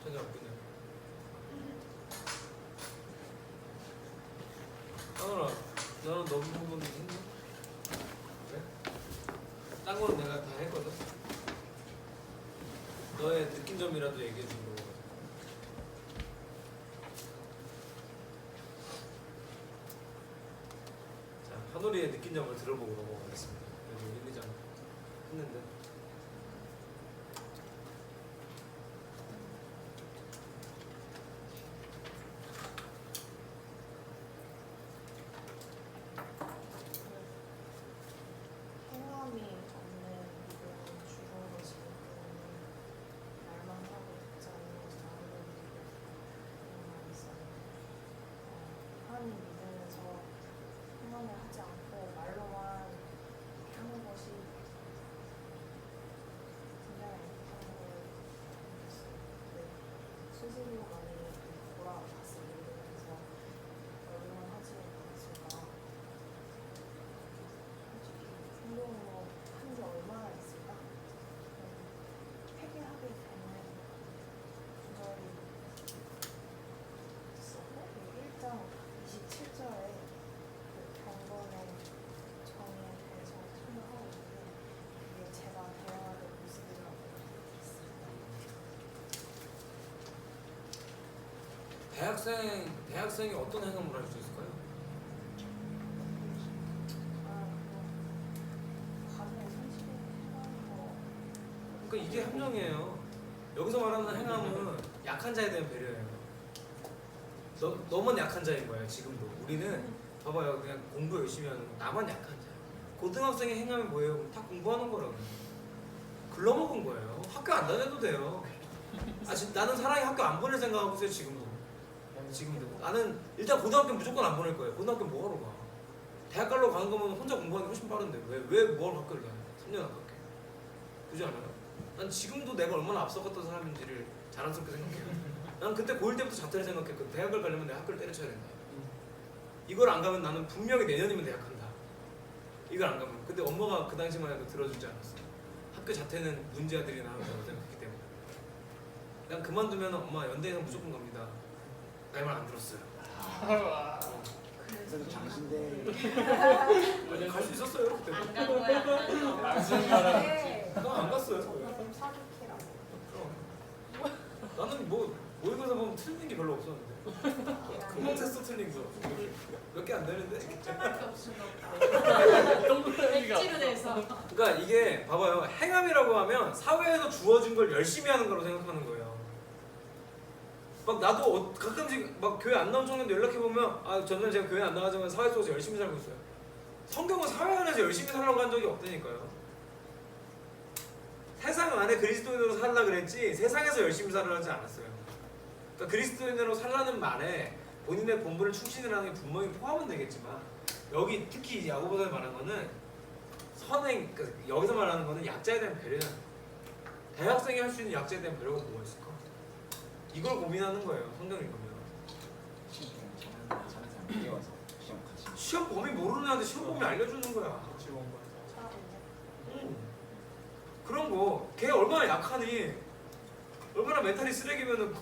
Speaker 1: 전혀 없군요. 하늘아, 너는 너무 부분 했니? 그래? 딴 거는 내가 다 했거든. 너의 느낀 점이라도 얘기해 주는 거거든. 자, 하늘이의 느낀 점을 들어보고 넘어가겠습니다. 그래도 1, 2장 했는데.
Speaker 6: 행함이 없는 믿음은 죽은 것이기 때문에 말만 하고 있지 않는 것은 아무런 믿음이 있어요. 행함이 믿으면서 행함을 하지 않고 말로만 하는 것이 굉장히 못하는 걸 느꼈어요. 근데 스스로 만약에 돌아봤을 때 그래서 말로만 하지 않았을까. 솔직히 성경으로 한 게 얼마나 있을까? 회개하게 되는 구절이 있었고 1장 27절에 그 경건의 정의에 대해서 설명하고 있는데 이게 제가 대화할 모습이라고 있습니다.
Speaker 1: 대학생이 어떤 행동을 할 수 있을까요? 그러니까 이게 함정이에요. 여기서 말하는 행함은 약한 자에 대한 배려예요. 너만 약한 자인 거예요. 지금도 우리는 봐봐요. 그냥 공부 열심히 하는 거 나만 약한 자예요. 고등학생의 행함이 뭐예요? 다 공부하는 거라고. 글러먹은 거예요. 학교 안 다녀도 돼요. 나는 사랑이 학교 안 보낼 생각하고 있어요. 지금도. 나는 일단 고등학교 무조건 안 보낼 거예요. 고등학교 뭐 하러 가? 대학 가려고 가는 거면 혼자 공부하는 게 훨씬 빠른데 왜 뭘 학교를 가요? 3년 아깝게. 그렇지 않아요? 난 지금도 내가 얼마나 앞서갔던 사람인지를 자랑스럽게 생각해요. 난 그때 고1 때부터 자퇴를 생각했거든. 대학을 가려면 내 학교를 때려쳐야 된다. 이걸 안 가면 나는 분명히 내년이면 대학한다. 이걸 안 가면. 근데 엄마가 그 당시만 해도 들어주지 않았어. 학교 자퇴는 문제아들이 나온다고 생각했기 때문에. 난 그만두면 엄마 연대에서 무조건 갑니다. 내 말 안 들었어요.
Speaker 3: 그래서 장신대
Speaker 1: 갈 수 있었어요 그때.
Speaker 5: 안 간 거야, 안 간 거야.
Speaker 6: 네.
Speaker 1: 난안 갔어요.
Speaker 6: 그럼 사기캐라고.
Speaker 1: 나는 모의고사 보면 틀린 게 별로 없었는데. 금방 테스트 틀린 거 몇 개 안 되는데.
Speaker 5: 짤밖에 없으면
Speaker 2: 동그라미가
Speaker 5: 백지로 돼서.
Speaker 1: 그러니까 이게 봐봐요. 행함이라고 하면 사회에서 주어진 걸 열심히 하는 거라고 생각하는 거예요. 막 나도 가끔씩 막 교회 안 나온 청년들 연락해 보면 저는 제가 교회 안 나가지만 사회 속에서 열심히 살고 있어요. 성경은 사회 안에서 열심히 살라고 한 적이 없다니까요. 세상 안에 그리스도인으로 살라 그랬지 세상에서 열심히 살으라 하지 않았어요. 그러니까 그리스도인으로 살라는 말에 본인의 본분을 충실하는 게 분명히 포함은 되겠지만 여기 특히 야고보서에 말한 거는 선행, 그러니까 여기서 말하는 거는 약자에 대한 배려는 대학생이 할 수 있는 약자에 대한 배려가 뭐가 있을까? 이걸 고민하는 거예요. 성경 읽으면.
Speaker 3: 시험 잘하는 사람 깨워서 시험 같이
Speaker 1: 시험 범위 모르는 애한테 시험 범위 알려주는 거야.
Speaker 6: 잘하고 있네.
Speaker 1: 그런 거. 걔 얼마나 약하니? 얼마나 멘탈이 쓰레기면은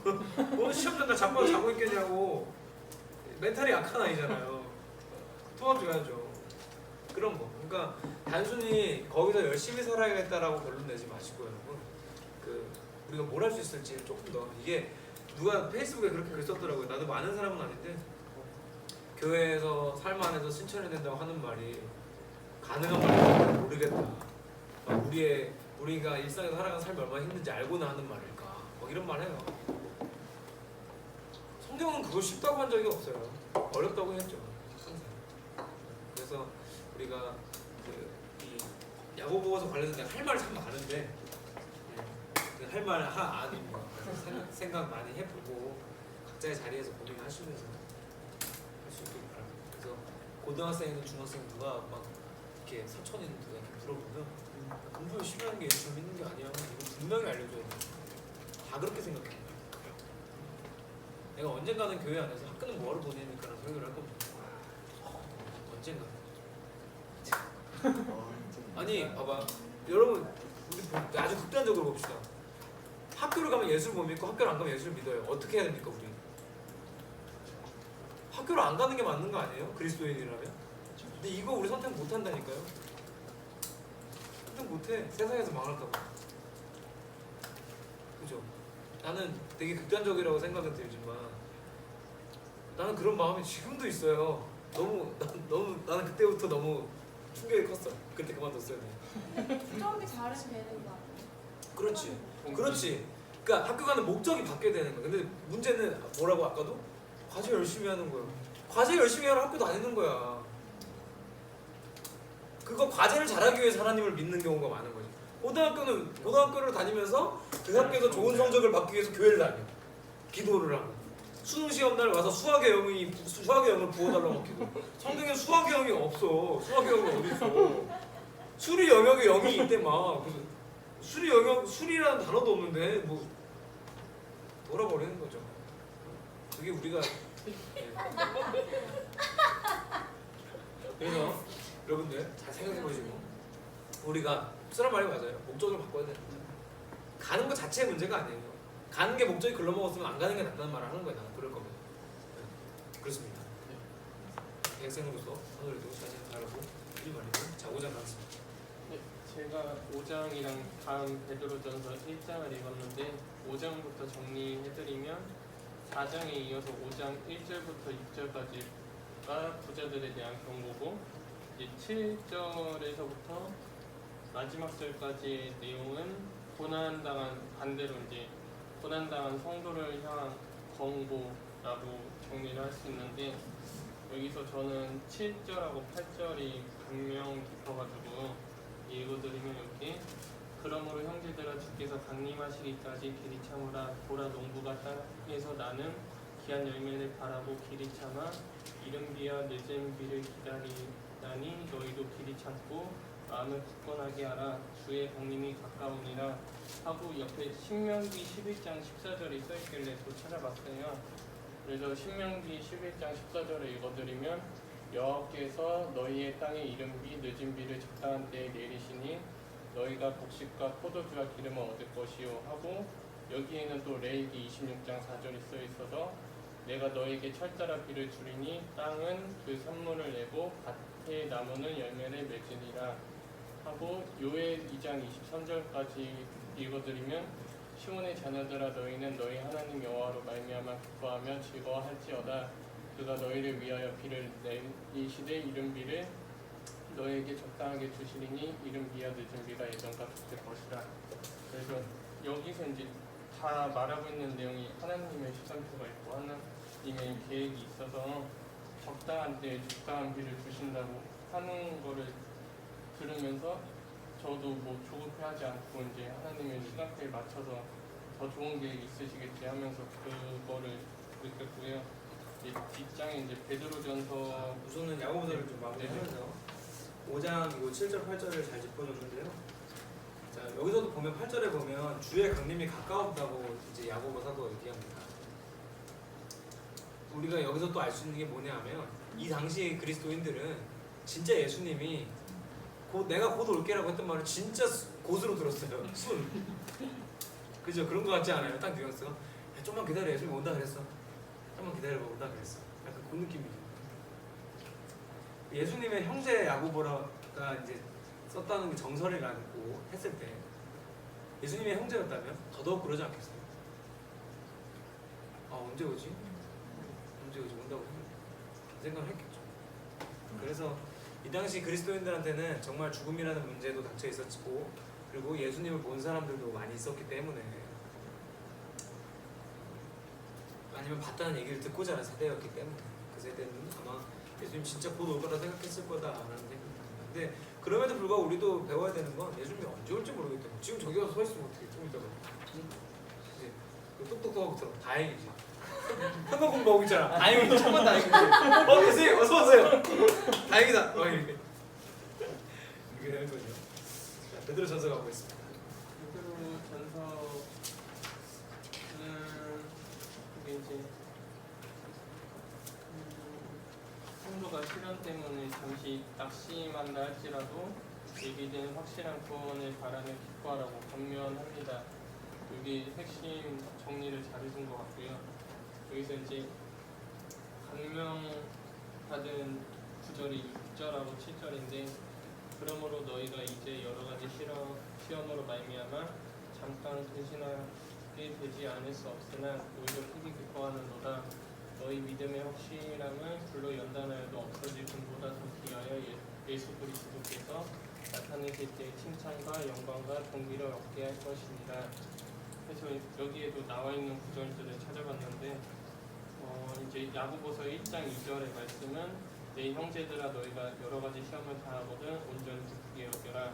Speaker 1: 시험 전날 자고 있겠냐고. 멘탈이 약한 아이잖아요. 도와줘야죠. 그런 거. 그러니까 단순히 거기서 열심히 살아야겠다라고 결론 내지 마시고 여러분. 우리가 뭘 할 수 있을지 조금 더 이게 누가 페이스북에 그렇게 글 썼더라고요. 나도 많은 사람은 아닌데 교회에서 삶 안에서 실천해야 된다고 하는 말이 가능한 말인지 모르겠다. 우리가 일상에서 살아가는 삶이 얼마나 힘든지 알고나 하는 말일까? 이런 말 해요. 성경은 그거 쉽다고 한 적이 없어요. 어렵다고 했죠. 항상. 그래서 우리가 이 야고보서 관련해서 내가 할 말이 참 많은데 할 말 아닙니다. 생각 많이 해보고 각자의 자리에서 고민하시면서 할 수 있길 바랍니다. 그래서 고등학생이든 중학생 누가 막 이렇게 사촌이든 누가 이렇게 물어보면 공부 열심히 하는 게 재밌는 게 아니야. 이거 분명히 알려줘야 돼. 다 그렇게 생각해요. 내가 언젠가는 교회 안에서 학교는 뭐하러 보내니까라는 설교를 할 겁니다. 언젠가. 아니 봐봐 여러분 우리 아주 극단적으로 봅시다. 학교를 가면 예수를 못 믿고 학교를 안 가면 예수를 믿어요. 어떻게 해야 됩니까 우리? 학교를 안 가는 게 맞는 거 아니에요? 그리스도인이라면? 근데 이거 우리 선택 못 한다니까요. 선택 못해. 세상에서 망할까봐. 그죠? 나는 되게 극단적이라고 생각은 들지만 나는 그런 마음이 지금도 있어요. 나는 그때부터 너무 충격이 컸어. 그때 그만뒀어야 돼.
Speaker 6: 저기 잘하면 되는 거 아니에요?
Speaker 1: 그렇지. 그렇지. 그러니까 학교 가는 목적이 바뀌어야 되는 거야. 근데 문제는 뭐라고 아까도? 과제 열심히 하는 거야. 과제 열심히 하러 학교 다니는 거야. 그거 과제를 잘하기 위해서 하나님을 믿는 경우가 많은 거지. 고등학교를 다니면서 그 학교에서 좋은 성적을 받기 위해서 교회를 다녀. 기도를 하고. 수능 시험 날 와서 수학의 영을 부어달라고 기도. 성경에 수학의 영이 없어. 수학의 영이 어디 있어? 수리 영역에 영이 있대 막. 수리라는 단어도 없는데 뭐 돌아버리는 거죠. 그게 우리가 그래서 여러분들 잘 생각해 보시고 우리가 쓰란 말이 맞아요. 목적을 바꿔야 됩니다. 가는 것 자체의 문제가 아니에요. 가는 게 목적이 글러먹었으면 안 가는 게 낫다는 말을 하는 거예요. 나는 그럴 거면. 네. 그렇습니다. 대학생으로서 오늘도 자신 잘하고 일반이고 자 5장 가겠습니다.
Speaker 2: 네, 제가 5장이랑 다음 베드로전서 1장을 읽었는데 5장부터 정리해드리면 4장에 이어서 5장 1절부터 6절까지가 부자들에 대한 경고고 이제 7절에서부터 마지막 절까지의 내용은 고난당한 반대로 이제 고난당한 성도를 향한 권고라고 정리를 할 수 있는데 여기서 저는 7절하고 8절이 감명 깊어가지고 읽어드리면 여기 그러므로 형제들아 주께서 강림하시기까지 길이 참으라 보라 농부가 땅에서 나는 귀한 열매를 바라고 길이 참아 이른 비와 늦은 비를 기다리나니 너희도 길이 참고 마음을 굳건하게 하라 주의 강림이 가까우니라 하고 옆에 신명기 11장 14절이 써있길래 또 찾아봤어요. 그래서 신명기 11장 14절을 읽어드리면 여호와께서 너희의 땅에 이른 비 늦은 비를 적당한 때에 내리시니 너희가 곡식과 포도주와 기름을 얻을 것이요 하고 여기에는 또 레위기 26장 4절이 써있어서 내가 너에게 철따라 비를 주리니 땅은 그 산물을 내고 밭의 나무는 열매를 맺으리라 하고 요엘 2장 23절까지 읽어드리면 시온의 자녀들아 너희는 너희 하나님 여호와로 말미암아 기뻐하며 즐거워할지어다 그가 너희를 위하여 비를 내리시되 이른 비를 너에게 적당하게 주시리니 이른 비와 늦은 비가 예전과 같을 것이라. 그래서 여기서 이제 다 말하고 있는 내용이 하나님의 시선표가 있고 하나님의 계획이 있어서 적당한 때에 적당한 비를 주신다고 하는 거를 들으면서 저도 뭐 조급해하지 않고 이제 하나님의 시간표에 맞춰서 더 좋은 계획이 있으시겠지 하면서 그거를 느꼈고요. 이제 뒷장에 이제 베드로전서
Speaker 1: 우선은 야고보서를 좀 마무리하면서 5장이고 7절 8절을 잘 짚어줬는데요. 자 여기서도 보면 8절에 보면 주의 강림이 가까웠다고 이제 야고보 사도가 얘기합니다. 우리가 여기서 또 알 수 있는 게 뭐냐면 이 당시 그리스도인들은 진짜 예수님이 내가 곧 올게라고 했던 말을 진짜 곧으로 들었어요. 그죠? 그런 거 같지 않아요? 딱 뉘앙스가 좀만 기다려 예수님 온다 그랬어. 좀만 기다려봐 온다 그랬어. 약간 그 느낌이죠. 예수님의 형제 야고보가 이제 썼다는 게 정설이라고 했을 때 예수님의 형제였다면 더더욱 그러지 않겠어요? 아 언제 오지? 언제 오지? 온다고 생각을 했겠죠. 그래서 이 당시 그리스도인들한테는 정말 죽음이라는 문제도 닥쳐 있었고 그리고 예수님을 본 사람들도 많이 있었기 때문에 아니면 봤다는 얘기를 듣고 자란 세대였기 때문에 그 세대는 아마 예수님 진짜 곧 올 거라 생각했을 거다라는 생각입니다. 근데 그럼에도 불구하고 우리도 배워야 되는 건 예수님이 언제 올지 모르기 때문에 지금 저기 와서 서 있으면 어떻게 좀 이따가 이제 똑똑똑하고 들어 다행이지. 한번 공부하고 있잖아. 다행이지. 천만 다행이지. 계세요. 어서 오세요. 다행이다. 이렇게 되는 거죠. 자, 베드로전서 가보겠습니다.
Speaker 2: 베드로전서 실현 때문에 잠시 낙심한다 할지라도 예비된 확실한 구원을 바라는 기뻐하라고 강면합니다. 여기 핵심 정리를 잘해준 것 같고요. 여기서 이제 강명받은 구절이 6절하고 7절인데 그러므로 너희가 이제 여러 가지 시험으로 말미암아 잠깐 근신하게 되지 않을 수 없으나 오히려 크게 기뻐하는도다. 너희 믿음의 확실함은 불로 연단하여도 없어질 분보다 더 귀하여 예수 그리스도께서 나타내실 때 칭찬과 영광과 존귀를 얻게 할 것입니다. 그래서 여기에도 나와 있는 구절들을 찾아봤는데 이제 야고보서 1장 2절의 말씀은 내 형제들아 너희가 여러 가지 시험을 당하거든 온전히 기쁘게 여겨라.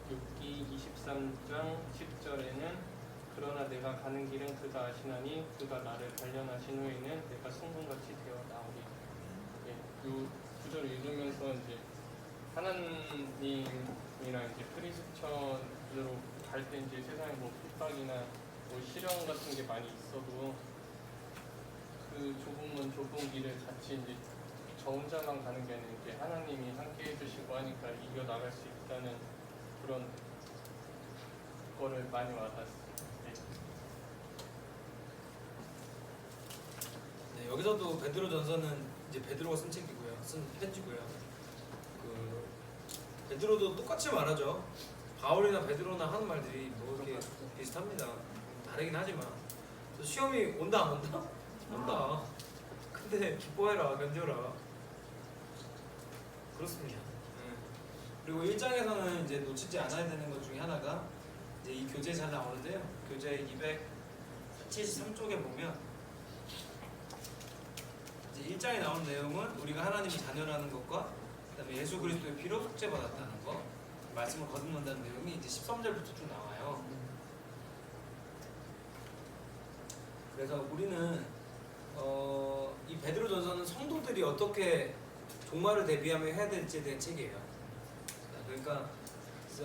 Speaker 2: 욥기 23장 10절에는 그러나 내가 가는 길은 그가 아시나니 그가 나를 단련하신 후에는 내가 순금같이 되어 나오리. 이 구절을 읽으면서 이제 하나님이랑 이제 크리스천으로 갈 때 이제 세상에 뭐 핍박이나 뭐 시련 같은 게 많이 있어도 그 좁은 길을 같이 이제 저 혼자만 가는 게 아니라 이제 하나님이 함께 해주시고 하니까 이겨 나갈 수 있다는 그런 거를 많이 와닿았어요.
Speaker 1: 네, 여기서도 베드로전서는 이제 베드로가 쓴 책이고요, 쓴 편지고요. 그 베드로도 똑같이 말하죠. 바울이나 베드로나 하는 말들이 뭐 이렇게 비슷합니다. 다르긴 하지만 시험이 온다 안 온다? 온다. 근데 기뻐해라, 견뎌라. 그렇습니다. 네. 그리고 1장에서는 이제 놓치지 않아야 되는 것 중에 하나가 이제 이 교재에 잘 나오는데요. 교재 273쪽에 보면 이제 1장에 나오는 내용은 우리가 하나님의 자녀라는 것과 그다음에 예수 그리스도의 피로 속죄받았다는 것, 말씀을 거듭난다는 내용이 이제 13절부터 쭉 나와요. 그래서 우리는 이 베드로전서는 성도들이 어떻게 종말을 대비하며 해야 될지에 대한 책이에요. 그러니까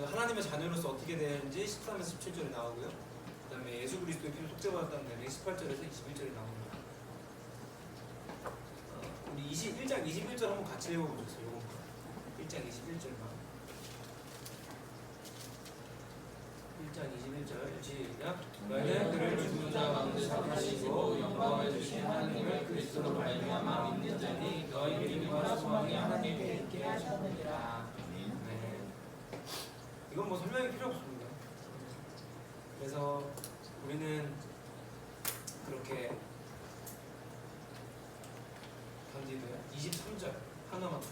Speaker 1: 하나님의 자녀로서 어떻게 되는지 13에서 17절에 나오고요. 그 다음에 예수 그리스도의 피로 속죄받았다는 내용이 18절에서 21절에 나옵니다. 우리 1장 21절 한번 같이 읽어보셨어요. 요거 1장 21절만. 1장 21절 시작. 너희는 그를 죽은 자 가운데 살아나시고 영광을 주신 하나님을 그리스도로 말미암아 믿는 자니 너희 믿음과 소망이 하나님께 있게 하셨느니라. 네. 이건 뭐 설명이 필요 없습니다. 그래서 우리는 그렇게 견디고요. 23절 하나만 더.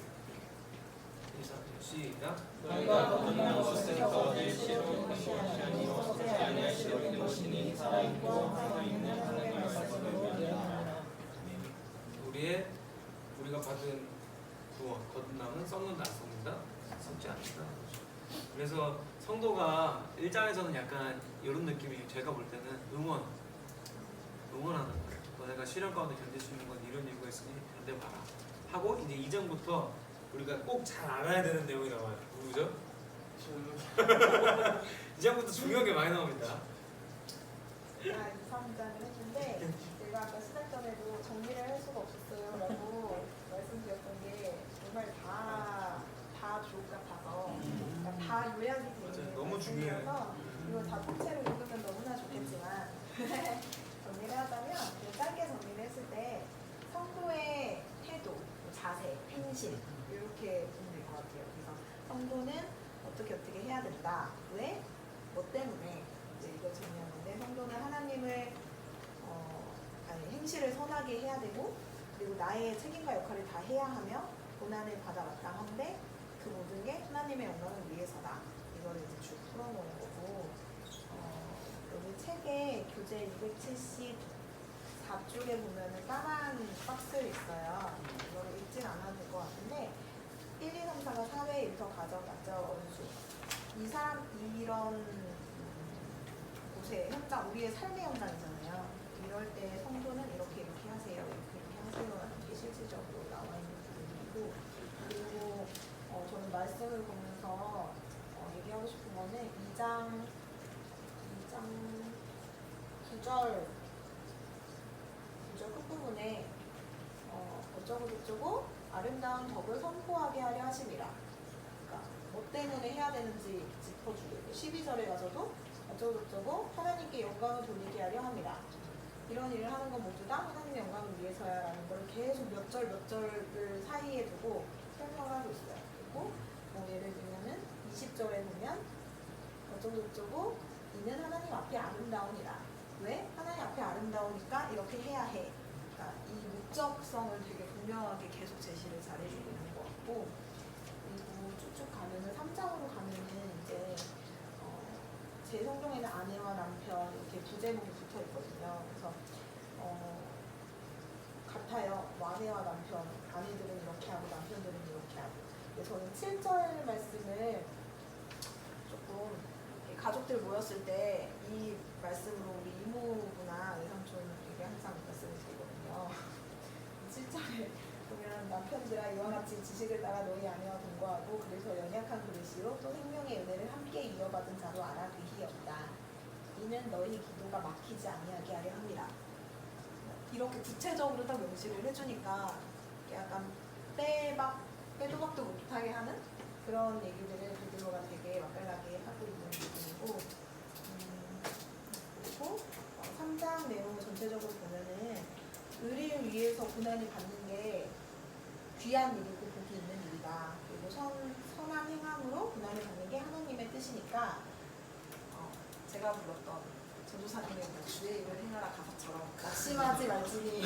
Speaker 1: 23절 시작.
Speaker 2: 너희가 거듭난 것은 거짓 시로 것이 아니요 썩지 아니할 시로 것이니 살아있고 항상 있는 하나님의 말씀을 믿으라.
Speaker 1: 우리가 받은 구원, 거듭남은 썩는다, 안 썩는다? 썩지 않는다. 그래서 성도가 1장에서는 약간 이런 느낌이에요. 제가 볼 때는 응원하는 거예요. 너네가 시련 가운데 견딜 수 있는 건 이런 이유가 있으니 견뎌봐라 하고 이제 2장부터 우리가 꼭 잘 알아야 되는 내용이 나와요. 누구죠? 2장부터 중요한 게 많이 나옵니다.
Speaker 6: 2, 3장을 했는데 제가 아까 시작 전에도 정리를 할 수가 없었어요 라고 말씀드렸던 게 정말 다 좋을 것 같아서 그러니까 다 요약이 되는
Speaker 1: 너무 중요해요.
Speaker 6: 말씀이라서 이거 다 통째로 읽으면 너무나 좋겠지만 정리를 하자면 짧게 정리를 했을 때 성도의 태도, 자세, 행실 이렇게 보면 될 것 같아요. 그래서 성도는 어떻게 해야 된다. 왜? 뭐 때문에? 이제 이걸 정리하는데 성도는 하나님을 행실을 선하게 해야 되고 그리고 나의 책임과 역할을 다 해야 하며 고난을 받아 마땅한데 그 모든 게 하나님의 영광을 위해서다. 이거를 이제 쭉 풀어놓은 거고 여기 책에 교재 274쪽에 보면은 까만 박스 있어요. 이거를 읽진 않아도 될 것 같은데 1, 2, 3, 4가 사회, 일터, 가정, 약자와 원수 이런 곳에 현장, 우리의 삶의 현장이잖아요. 이럴 때 성도는 이렇게 하세요. 이렇게 하세요라는 게 실질적으로 나와 있는 부분이고 그리고 저는 말씀을 보면서 얘기하고 싶은 거는 2장 9절 끝부분에 어쩌고 저쩌고 아름다운 덕을 선포하게 하려 하심이라. 그러니까 뭐 때문에 해야 되는지 짚어주고 12절에 가서도 어쩌고저쩌고 하나님께 영광을 돌리게 하려 함이라. 이런 일을 하는 건 모두 다 하나님의 영광을 위해서야 라는 걸 계속 몇 절을 사이에 두고 설명을 하고 있어요. 그리고 뭐 예를 들면은 20절에 보면 어쩌고저쩌고 이는 하나님 앞에 아름다우니라. 왜? 하나님 앞에 아름다우니까 이렇게 해야 해. 그러니까 이 목적성을 되게 분명하게 계속 제시를 잘해주고 있는 것 같고, 그리고 쭉쭉 가면은 3장으로 가면은 이제 제 성경에는 아내와 남편 이렇게 부제목이 붙어 있거든요. 그래서 같아요. 뭐 아내와 남편, 아내들은 이렇게 하고 남편들은 이렇게 하고. 근데 저는 7절 말씀을 조금 가족들 모였을 때 이 말씀으로 우리 이모부나 외삼촌에게 항상 말씀을 드리거든요. 7절에 보면 남편들아 이와 같이 지식을 따라 너희 아내와 동거하고 그래서 연약한 그릇이요 또 생명의 은혜를 함께 이어받은 자로 알아 그희 없다. 이는 너희 기도가 막히지 아니하게 하려 함이라. 이렇게 구체적으로 딱 명시를 해주니까 약간 빼도 박도 못하게 하는 그런 얘기들을 베드로가 되게 맛깔나게 하고 있는 부분이고, 그리고 3장 내용 전체적으로 보면은 의리를 위해서 고난을 받는 게 귀한 일이고 복이 있는 일이다. 그리고 선한 행함으로 고난을 받는 게 하나님의 뜻이니까 제가 불렀던 전도사님의 주의 일을 행하라 가사처럼 낙심하지 말지니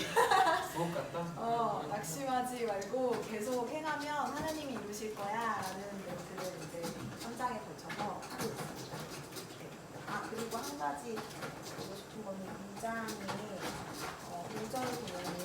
Speaker 1: 부엌 같다?
Speaker 6: 낙심하지 말고 계속 행하면 하나님이 이루실 거야 라는 멘트를 이제 3장에 걸쳐서 하고 있습니다. 네. 그리고 한 가지 보고 싶은 거는 2장에 1절을 보면은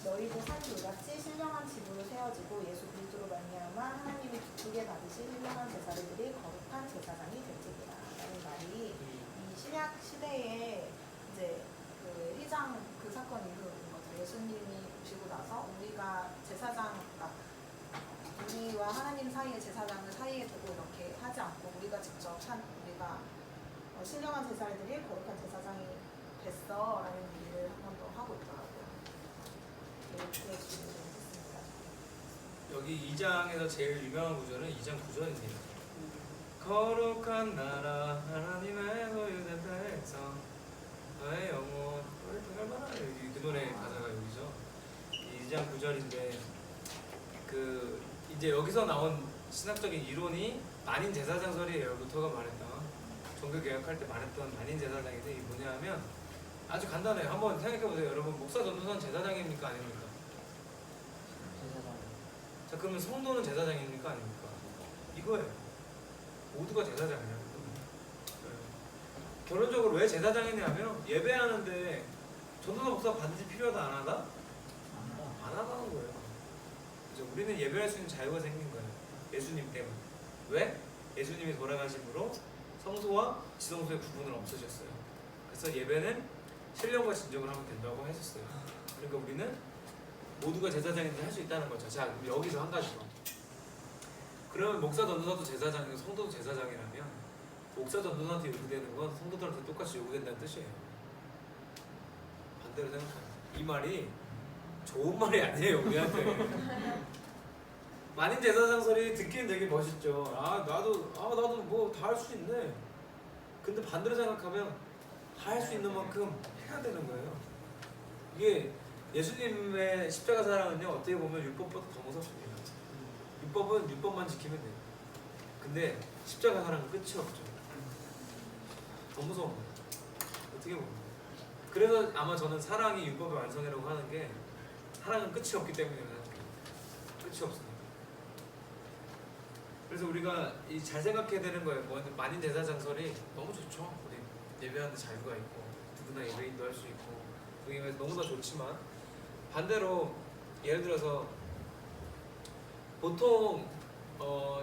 Speaker 6: 너희도 산 돌같이 신령한 집으로 세워지고 예수 그리스도로 말미암아 하나님이 기쁘게 받으실 신령한 제사들이 거룩한 제사장이 될지니라 라는 말이 이 신약 시대에 이제 그 회장 그 사건 이후인 거죠. 예수님이 오시고 나서 우리가 제사장, 그러니까 우리와 하나님 사이의 제사장을 사이에 두고 이렇게 하지 않고 우리가 직접 우리가 신령한 제사들이 거룩한 제사장이 됐어라는 얘기를 한 번 더 하고 있더라고요. 이렇게 준비를 했습니다.
Speaker 1: 여기 2장에서 제일 유명한 구절은 2장 9절입니다. 거룩한 나라 하나님의 소유된 백성 너의 영혼 얼마나 그 노래 가사가 여기죠. 2장 9절인데 그 이제 여기서 나온 신학적인 이론이 만인 제사장설이에요. 루터가 말했던 종교 개혁할 때 말했던 만인 제사장인데 이게 뭐냐면 아주 간단해요. 한번 생각해보세요. 여러분 목사 전도사는 제사장입니까 아닙니까?
Speaker 4: 제사장.
Speaker 1: 자 그러면 성도는 제사장입니까 아닙니까? 이거예요. 모두가 제사장이에요. 결론적으로 왜 제사장이냐면 예배하는데 전도사 목사 반드시 필요하다 안 하다? 안 하다는 거예요. 그죠? 우리는 예배할 수 있는 자유가 생긴 거예요. 예수님 때문에. 왜? 예수님이 돌아가심으로 성소와 지성소의 구분을 없애셨어요. 그래서 예배는 신령과 진정을 하면 된다고 하셨어요. 그러니까 우리는 모두가 제사장인지 할 수 있다는 거죠. 자, 여기서 한 가지 더. 그러면 목사 전도사도 제사장이고 성도도 제사장이라면 목사 전도사한테 요구되는 건 성도들한테 똑같이 요구된다는 뜻이에요. 반대로 생각해요. 이 말이 좋은 말이 아니에요, 우리한테. 만인 제사장설이 듣기엔 되게 멋있죠. 나도 뭐 다 할 수 있네. 근데 반대로 생각하면 다 할 수 있는 만큼 해야 되는 거예요. 이게 예수님의 십자가 사랑은요, 어떻게 보면 율법보다 더 무섭습니다. 율법은 율법만 지키면 돼요. 근데 십자가 사랑은 끝이 없죠. 더 무서운 거예요. 어떻게 보면. 그래서 아마 저는 사랑이 율법의 완성이라고 하는 게 사랑은 끝이 없기 때문이라고 생각해요. 끝이 없으니까. 그래서 우리가 잘 생각해야 되는 거예요. 만인 제사장설이 너무 좋죠. 우리 예배하는데 자유가 있고 누구나 예배인도 할 수 있고 그게 너무나 좋지만 반대로 예를 들어서 보통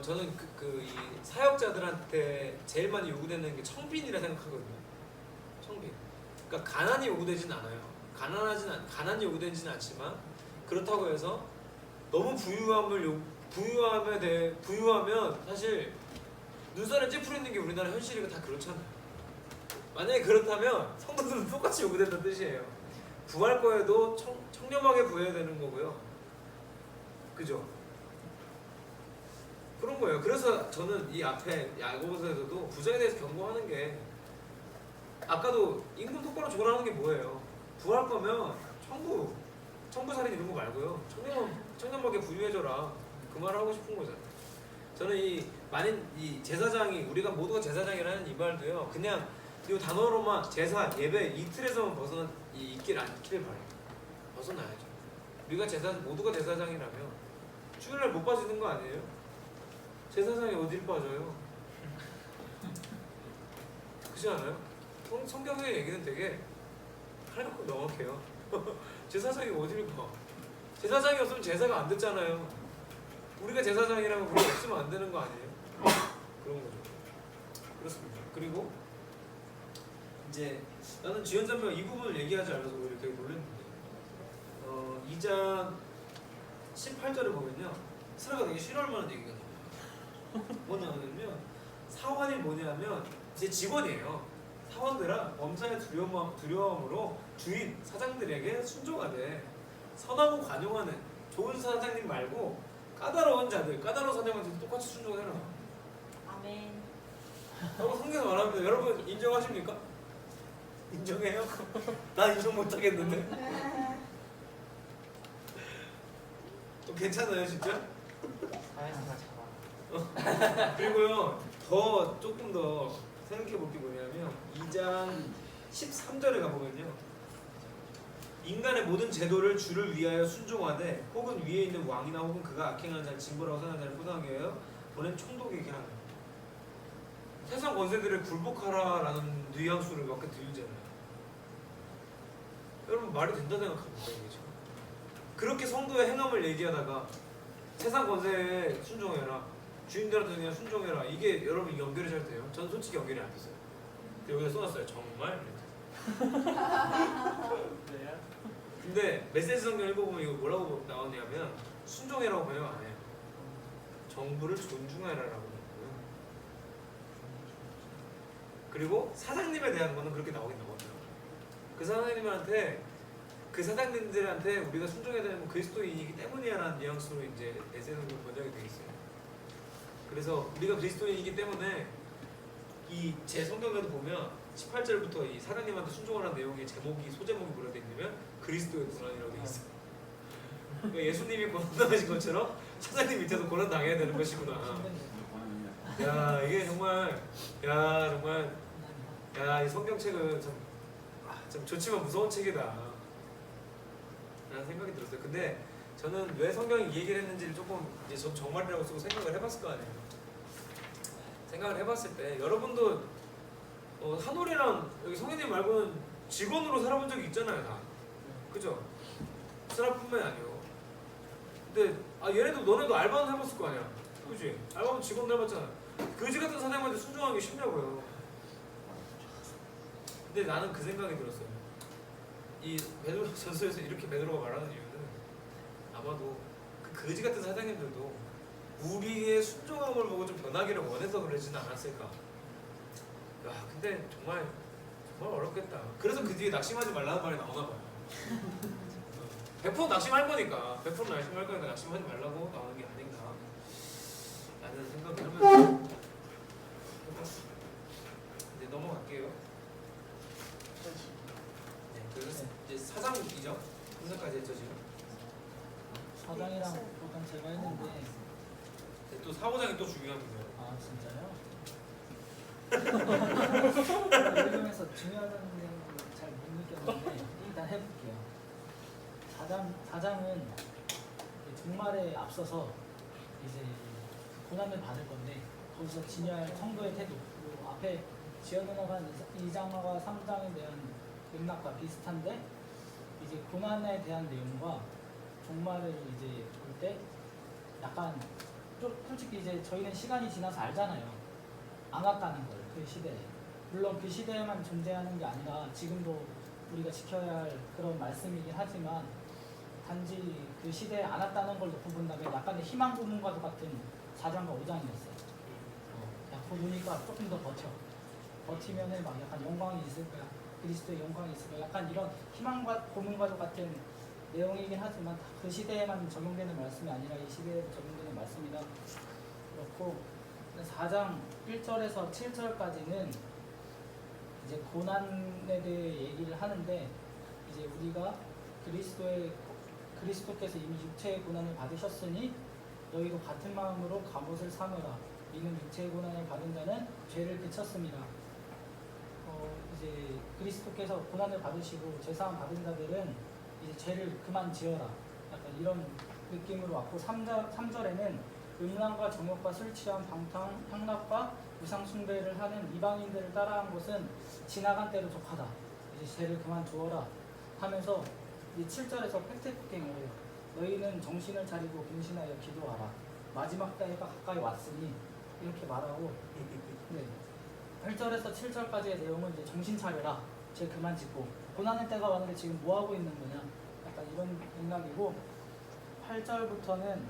Speaker 1: 저는 이 사역자들한테 제일 많이 요구되는 게 청빈이라 생각하거든요. 청빈. 그러니까 가난이 요구되진 않아요. 가난이 요구되지는 않지만 그렇다고 해서 너무 부유하면 사실 눈살을 찌푸리는 게 우리나라 현실이고 다 그렇잖아요. 만약에 그렇다면 성도들은 똑같이 요구된다는 뜻이에요. 부할 거에도 청렴하게 부여야 되는 거고요. 그죠? 그런 거예요. 그래서 저는 이 앞에 야고보서에서도 부자에 대해서 경고하는 게 아까도 임금 똑바로 줘라는 게 뭐예요? 부할 거면 청부 살인 이런 거 말고요. 청년밖에 부유해져라. 그 말을 하고 싶은 거잖아요. 저는 이 제사장이 우리가 모두가 제사장이라는 이 말도요. 그냥 이 단어로만 제사 예배 이 틀에서만 벗어난 있기를 바래요. 벗어나야죠. 우리가 모두가 제사장이라면 주일날 못 빠지는 거 아니에요? 제사장이 어딜 빠져요? 그렇지 않아요? 성경의 얘기는 되게 칼같고 명확해요. 제사장이 어딜 봐? 제사장이 없으면 제사가 안 됐잖아요. 우리가 제사장이라면 우리 없으면 안 되는 거 아니에요? 그런 거죠. 그렇습니다. 그리고 이제 나는 지연자매가 이 부분을 얘기하지 않아서 오히려 되게 놀랐는데 2장 18절에 보면요. 스라가 되게 싫어할 만한 얘기가 나와요. 뭐냐면 사환이 뭐냐면 제 직원이에요. 사원들아 범사의 두려움으로 주인 사장들에게 순종하되 선하고 관용하는 좋은 사장님 말고 까다로운 사장님한테 똑같이 순종해라.
Speaker 6: 아멘.
Speaker 1: 라고 성경에서 말합니다. 여러분 인정하십니까? 인정해요? 나 인정 못하겠는데. 괜찮아요 진짜?
Speaker 4: 사회생활 잘하네.
Speaker 1: 그리고요 조금 더 생각해 볼 게 뭐냐면 2장 13절에 가보면요 인간의 모든 제도를 주를 위하여 순종하되 혹은 위에 있는 왕이나 혹은 그가 악행하는 자를 징벌하고 사는 자를 포상하게 하여 보낸 총독에게 하는 세상 권세들을 굴복하라라는 뉘앙스를 몇 개 들리잖아요. 여러분 말이 된다 생각합니까 이게 지금? 그렇게 성도의 행함을 얘기하다가 세상 권세에 순종해라 주인들한테 그냥 순종해라 이게 여러분 연결이 잘 돼요? 저는 솔직히 연결이 안 됐어요. 근데 여기다 써놨어요. 정말
Speaker 2: 네.
Speaker 1: 근데 메시지 성경 읽어보면 이거 뭐라고 나오냐면 순종해라고 번역 안 해요. 정부를 존중하라라고 나오고요. 그리고 사장님에 대한 거는 그렇게 나오긴 나오죠. 그 사장님들한테 우리가 순종해야 되는 건 그리스도인이기 때문이야라는 뉘앙스로 이제 메시지 성경 번역이 되어 있어요. 그래서 우리가 그리스도인이기 때문에 제 성경에도 보면 18절부터 이 사장님한테 순종하라는 내용의 소제목이 뭐라 되어 있냐면 그리스도의 고난이라고 되어 있어요. 그러니까 예수님이 고난당하신 것처럼 사장님 밑에서 고난당해야 되는 것이구나. 야 이게 정말 이 성경책은 참 좋지만 무서운 책이다 라는 생각이 들었어요. 근데 저는 왜 성경이 이 얘기를 했는지를 조금 이제 전 정말이라고 쓰고 생각을 해봤을 거 아니에요. 생각을 해봤을 때 여러분도 한올이랑 여기 성현님 말고는 직원으로 살아본 적이 있잖아요 다. 그죠? 스라뿐만이 아니고. 근데 얘네도 너네도 알바는 해봤을 거 아니야. 그지? 알바는 직원도 해봤잖아. 그지 같은 사장님한테 순종하기 쉽냐고요. 근데 나는 그 생각이 들었어요. 이 베드로 전서에서 이렇게 베드로가 말하는 이유는 아마도 그 거지 같은 사장님들도 우리의 순종함을 보고 좀 변하기를 원해서 그러지는 않았을까. 야, 근데 정말 어렵겠다. 그래서 그 뒤에 낙심하지 말라는 말이 나오나 봐요. 100% 낙심할 거니까, 100% 낙심할 거니까 낙심하지 말라고 나오는 게 아닌가 라는 생각을 하면서 이제 넘어갈게요. 네, 그래서 이제 사장이죠. 분석까지 했죠 지금.
Speaker 7: 사장이랑 보통 제가 했는데
Speaker 1: 네, 또 사고장이 또 중요합니다.
Speaker 7: 아 진짜요? 읽으면서 중요하다는 걸 잘 못 느꼈는데 일단 해볼게요. 사장은 종말에 앞서서 이제 고난을 받을 건데 거기서 진여할 성도의 태도 그리고 앞에 지연 누나가 2장과 3장에 대한 맥락과 비슷한데 이제 고난에 대한 내용과 종말을 이제 볼 때 약간 좀 솔직히 이제 저희는 시간이 지나서 알잖아요. 안 왔다는 걸 그 시대에. 물론 그 시대에만 존재하는 게 아니라 지금도 우리가 지켜야 할 그런 말씀이긴 하지만 단지 그 시대에 안 왔다는 걸 놓고 본다면 약간의 희망 고문과도 같은 4장과 5장이었어요. 야, 곧 오니까 조금 더 버티면은 막 약간 영광이 있을 거야. 그리스도의 영광이 있을 거야. 약간 이런 희망과 고문과도 같은 내용이긴 하지만 그 시대에만 적용되는 말씀이 아니라 이 시대에 적용되는 말씀이라 그렇고 4장 1절에서 7절까지는 이제 고난에 대해 얘기를 하는데 이제 우리가 그리스도께서 이미 육체의 고난을 받으셨으니 너희도 같은 마음으로 갑옷을 삼으라. 이는 육체의 고난을 받은 자는 죄를 그쳤습니다. 이제 그리스도께서 고난을 받으시고 죄사함 받은 자들은 이제 죄를 그만 지어라. 약간 이런 느낌으로 왔고 3절에는 음란과 정욕과 술 취한 방탕, 향락과 우상 숭배를 하는 이방인들을 따라한 것은 지나간 때로 족하다. 이제 죄를 그만 두어라 하면서 이 7절에서 팩트체킹을 해요. 너희는 정신을 차리고 근신하여 기도하라. 마지막 때가 가까이 왔으니 이렇게 말하고 네. 8절에서 7절까지의 내용은 이제 정신 차려라. 죄 그만 짓고 고난의 때가 왔는데 지금 뭐 하고 있는 거냐? 약간 이런 맥락이고 8절부터는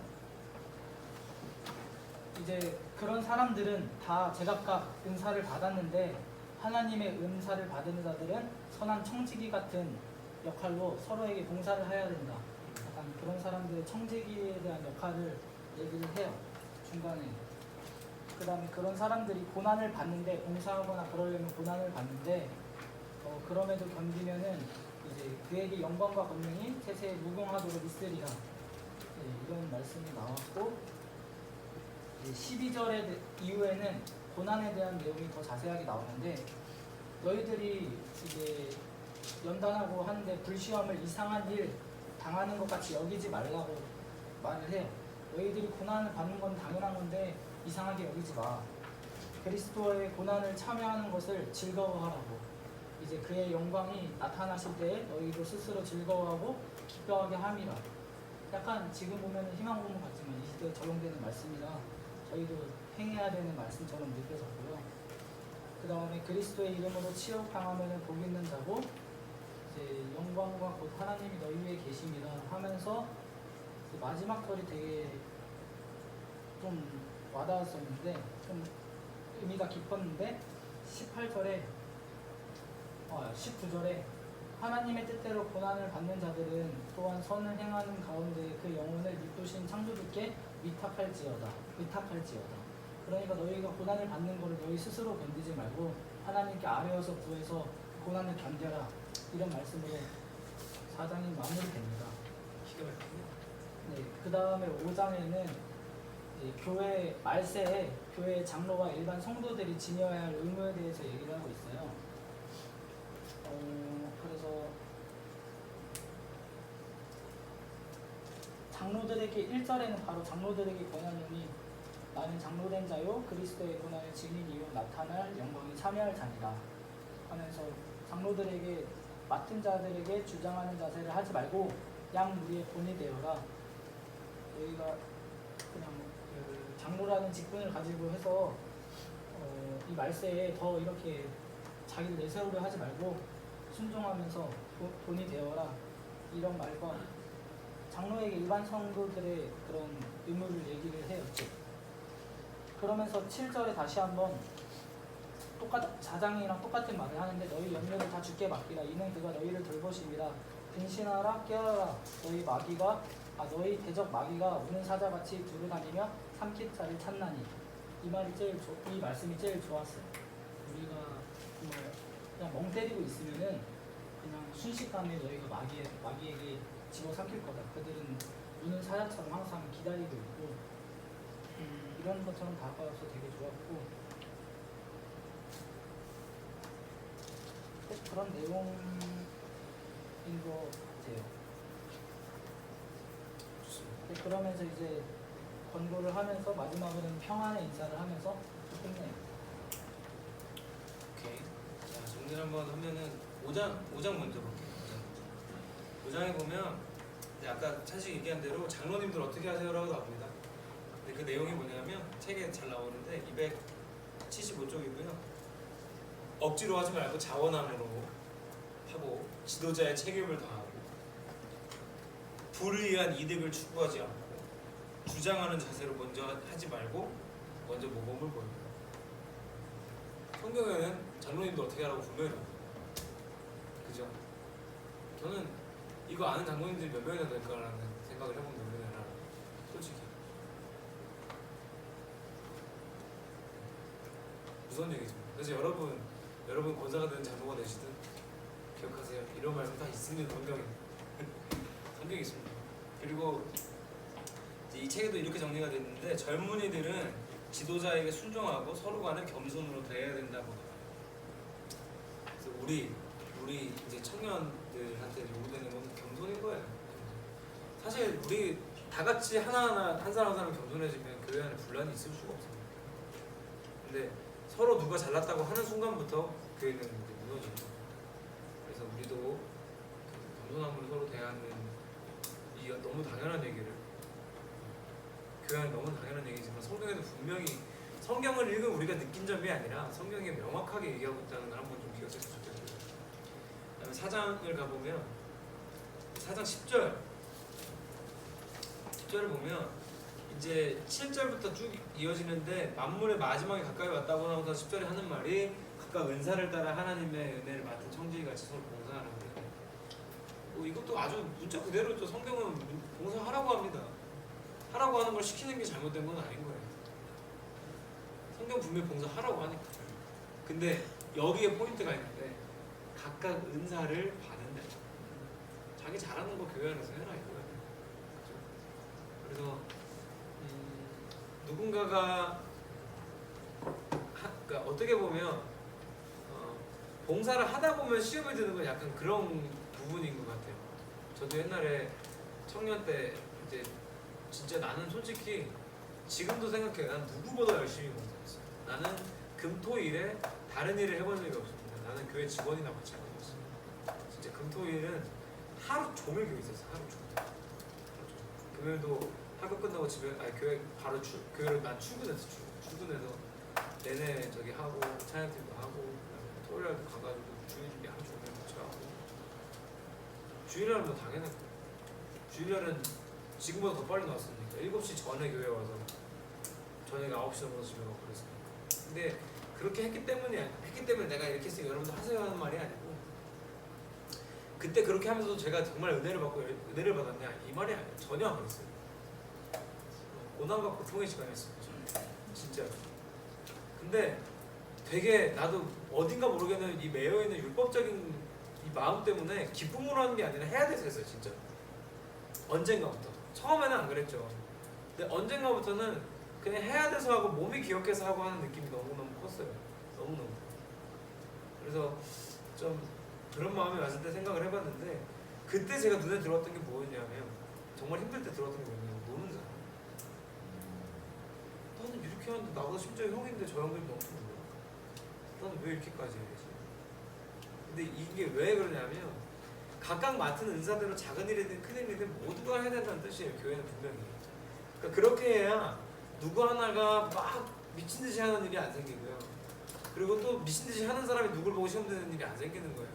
Speaker 7: 이제 그런 사람들은 다 제각각 은사를 받았는데 하나님의 은사를 받은 자들은 선한 청지기 같은 역할로 서로에게 봉사를 해야 된다. 약간 그런 사람들의 청지기에 대한 역할을 얘기를 해요. 중간에. 그 다음에 그런 사람들이 고난을 받는데 봉사하거나 그러려면 고난을 받는데 그럼에도 견디면은 이제 그에게 영광과 권능이 세세에 무궁하도록 있으리라. 네, 이런 말씀이 나왔고 12절의 이후에는 고난에 대한 내용이 더 자세하게 나오는데 너희들이 이제 연단하고 하는데 불시험을 이상한 일 당하는 것 같이 여기지 말라고 말을 해요. 너희들이 고난을 받는 건 당연한 건데 이상하게 여기지 마. 그리스도의 고난을 참여하는 것을 즐거워하라고. 이제 그의 영광이 나타나실 때에 너희도 스스로 즐거워하고 기뻐하게 함이라. 약간 지금 보면 희망 고문 같지만 이 시대에 적용되는 말씀이라 저희도 행해야 되는 말씀처럼 느껴졌고요. 그 다음에 그리스도의 이름으로 치욕당하면 복 있는 자고 이제 영광과 곧 하나님이 너희 위에 계심이라 하면서 마지막 절이 되게 좀 와닿았었는데 좀 의미가 깊었는데 18절에 19절에 하나님의 뜻대로 고난을 받는 자들은 또한 선을 행하는 가운데 그 영혼을 믿으신 창조주께 위탁할지어다. 그러니까 너희가 고난을 받는 것을 너희 스스로 견디지 말고 하나님께 아뢰어서 구해서 고난을 견뎌라. 이런 말씀으로 4장이 마무리됩니다.
Speaker 1: 기가 막히네.
Speaker 7: 네, 그 다음에 5장에는 교회 말세에 교회 장로와 일반 성도들이 지녀야 할 의무에 대해서 얘기를 하고 있어요. 그래서 장로들에게 1절에는 바로 장로들에게 권하노니 나는 장로된 자요 그리스도의 고난을 지닌 이후 나타날 영광에 참여할 자니라 하면서 장로들에게 맡은 자들에게 주장하는 자세를 하지 말고 양 무리의 본이 되어라. 저희가 그냥 그 장로라는 직분을 가지고 해서 이 말세에 더 이렇게 자기를 내세우려 하지 말고 순종하면서 본이 되어라. 이런 말과 장로에게 일반 성도들의 그런 의무를 얘기를 해요. 그러면서 7절에 다시 한번 4장이랑 똑같은 말을 하는데 너희 염려를 다 주께 맡기라. 이는 그가 너희를 돌보심이라. 근신하라 깨어라. 너희 대적 마귀가 우는 사자같이 두루 다니며 삼킬 자를 찾나니. 이 말씀이 제일 좋았어요. 우리가 정말 그냥 멍 때리고 있으면은 그냥 순식간에 너희가 마귀에게 집어삼킬 거다. 그들은 우는 사자처럼 항상 기다리고 있고 이런 것처럼 다가와서 되게 좋았고 그런 내용인 것 같아요.
Speaker 1: 좋습니다.
Speaker 7: 그러면서 이제 권고를 하면서 마지막으로는 평안의 인사를 하면서 끝내요.
Speaker 1: 오케이. 자, 정리를 한번 하면은 5장 먼저 볼게요. 5장에 보면 이제 아까 사실 얘기한 대로 장로님들 어떻게 하세요라고 나옵니다. 근데 그 내용이 뭐냐면 책에 잘 나오는데 275쪽이고요. 억지로 하지 말고 자원함으로 하고 지도자의 책임을 다하고 불의한 이득을 추구하지 않고 주장하는 자세로 먼저 하지 말고 먼저 모범을 보입니다. 성경에는 장로님도 어떻게 하라고 분명히 나옵니다. 그죠? 저는 이거 아는 장로님들이 몇 명이나 될까라는 생각을 해봅니다. 우리나라 솔직히 무서운 얘기죠. 그래서 여러분 권사가 되든 장로가 되시든 기억하세요. 이런 말씀 다 있습니다. 성경에 성경에 있습니다. 그리고 이제 이 책에도 이렇게 정리가 됐는데 젊은이들은 지도자에게 순종하고 서로 간에 겸손으로 대해야 된다고 나와요. 그래서 우리 이제 청년들한테 요구되는 건 겸손인 거예요. 사실 우리 다 같이 하나하나 한 사람 한 사람 겸손해지면 교회 안에 분란이 있을 수가 없습니다. 근데 서로 누가 잘났다고 하는 순간부터 교회는 이제 무너지죠. 그래서 우리도 그 겸손함으로 서로 대하는 이 너무 당연한 얘기를 교회 안에 너무 당연한 얘기지만 성경에도 분명히 성경을 읽은 우리가 느낀 점이 아니라 성경에 명확하게 얘기하고 있다는 걸 한번 좀 기억했으면 좋겠고요. 그다음에 4장을 가보면 4장 10절을 보면 이제 7절부터 쭉 이어지는데 만물의 마지막에 가까이 왔다고 나오면서 10절에 하는 말이 각각 은사를 따라 하나님의 은혜를 맡은 청지기같이 서로 봉사하라고 해요. 이것도 아주 문자 그대로죠. 성경은 봉사하라고 합니다. 하라고 하는 걸 시키는 게 잘못된 건 아닌 거예요. 성경 분명히 봉사하라고 하니까. 근데 여기에 포인트가 있는데 각각 은사를 받는다. 자기 잘하는 거 교회 안에서 해라 이거예요. 그래서 누군가가 그러니까 어떻게 보면 봉사를 하다 보면 시험에 드는 건 약간 그런 부분인 것 같아요. 저도 옛날에 청년 때 이제 진짜 나는 솔직히 지금도 생각해. 난 누구보다 열심히 봉사했어요. 나는 금토일에 다른 일을 해본 적이 없습니다. 나는 교회 직원이나 마찬가지였어요. 진짜 금토일은 하루 종일 교회 있었어요. 하루 종일. 금요일도 학교 끝나고 집에 교회 바로 교회를 난 출근해서 내내 저기 하고 찬양팀도 하고 토요일날도 가가지고 주일 준비 하루 종일 같이 하고 주일날은 뭐 당연했고 주일날은 지금보다 더 빨리 나왔으니까 7시 전에 교회 와서 저녁에 9시 넘어서 집에 가고 그랬으니까. 근데 그렇게 했기 때문에 내가 이렇게 했으니까 여러분들 하세요 하는 말이 아니고 그때 그렇게 하면서도 제가 정말 은혜를 받았냐 이 말이 아니에요. 전혀 안 그랬어요. 고난과 고통의 시간이었어요. 진짜. 근데 되게 나도 어딘가 모르겠는 이 매여있는 율법적인 이 마음 때문에 기쁨으로 하는 게 아니라 해야 돼서 했어요. 진짜. 언젠가부터. 처음에는 안 그랬죠. 근데 언젠가부터는 그냥 해야 돼서 하고 몸이 기억해서 하고 하는 느낌이 너무너무 컸어요. 너무너무. 그래서 좀 그런 마음이 왔을 때 생각을 해봤는데 그때 제가 눈에 들어왔던 게 뭐였냐면 정말 힘들 때 들어왔던 게 뭐냐면 노는 사람. 나는 이렇게 하는데 나보다 심지어 형인데 저 형들이 너무 좋은 거야. 나는 왜 이렇게까지 해야지? 근데 이게 왜 그러냐면 각각 맡은 은사대로 작은 일이든 큰 일이든 모두가 해야 된다는 뜻이에요. 교회는 분명히. 그러니까 그렇게 해야 누구 하나가 막 미친 듯이 하는 일이 안 생기고요. 그리고 또 미친 듯이 하는 사람이 누굴 보고 시험 드는 일이 안 생기는 거예요.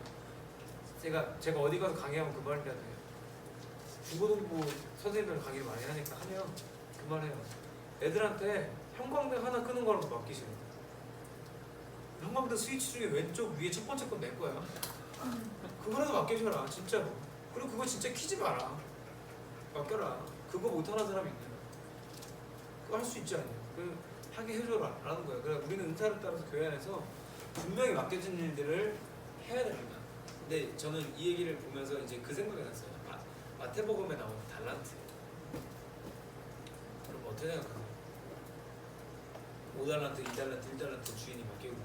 Speaker 1: 제가 어디 가서 강의하면 그 말이라도 해요. 중고등부 선생님들 강의를 많이 하니까 하면 그 말해요. 애들한테 형광등 하나 끄는 거라고 맡기시는 거예요. 형광등 스위치 중에 왼쪽 위에 첫 번째 건 내 거야. 그거라도 맡겨줘라 진짜로. 그리고 그거 진짜 키지 마라. 맡겨라. 그거 못하는 사람이 있냐. 그거 할 수 있지 않냐. 그 하게 해줘라 라는 거야. 그래 우리는 은사를 따라서 교회 안에서 분명히 맡겨진 일들을 해야 됩니다. 근데 저는 이 얘기를 보면서 이제 그 생각이 났어요. 마태복음에 나오는 달란트. 그럼 어떻게 생각하세요? 5달란트, 2달란트, 1달란트 주인이 맡기고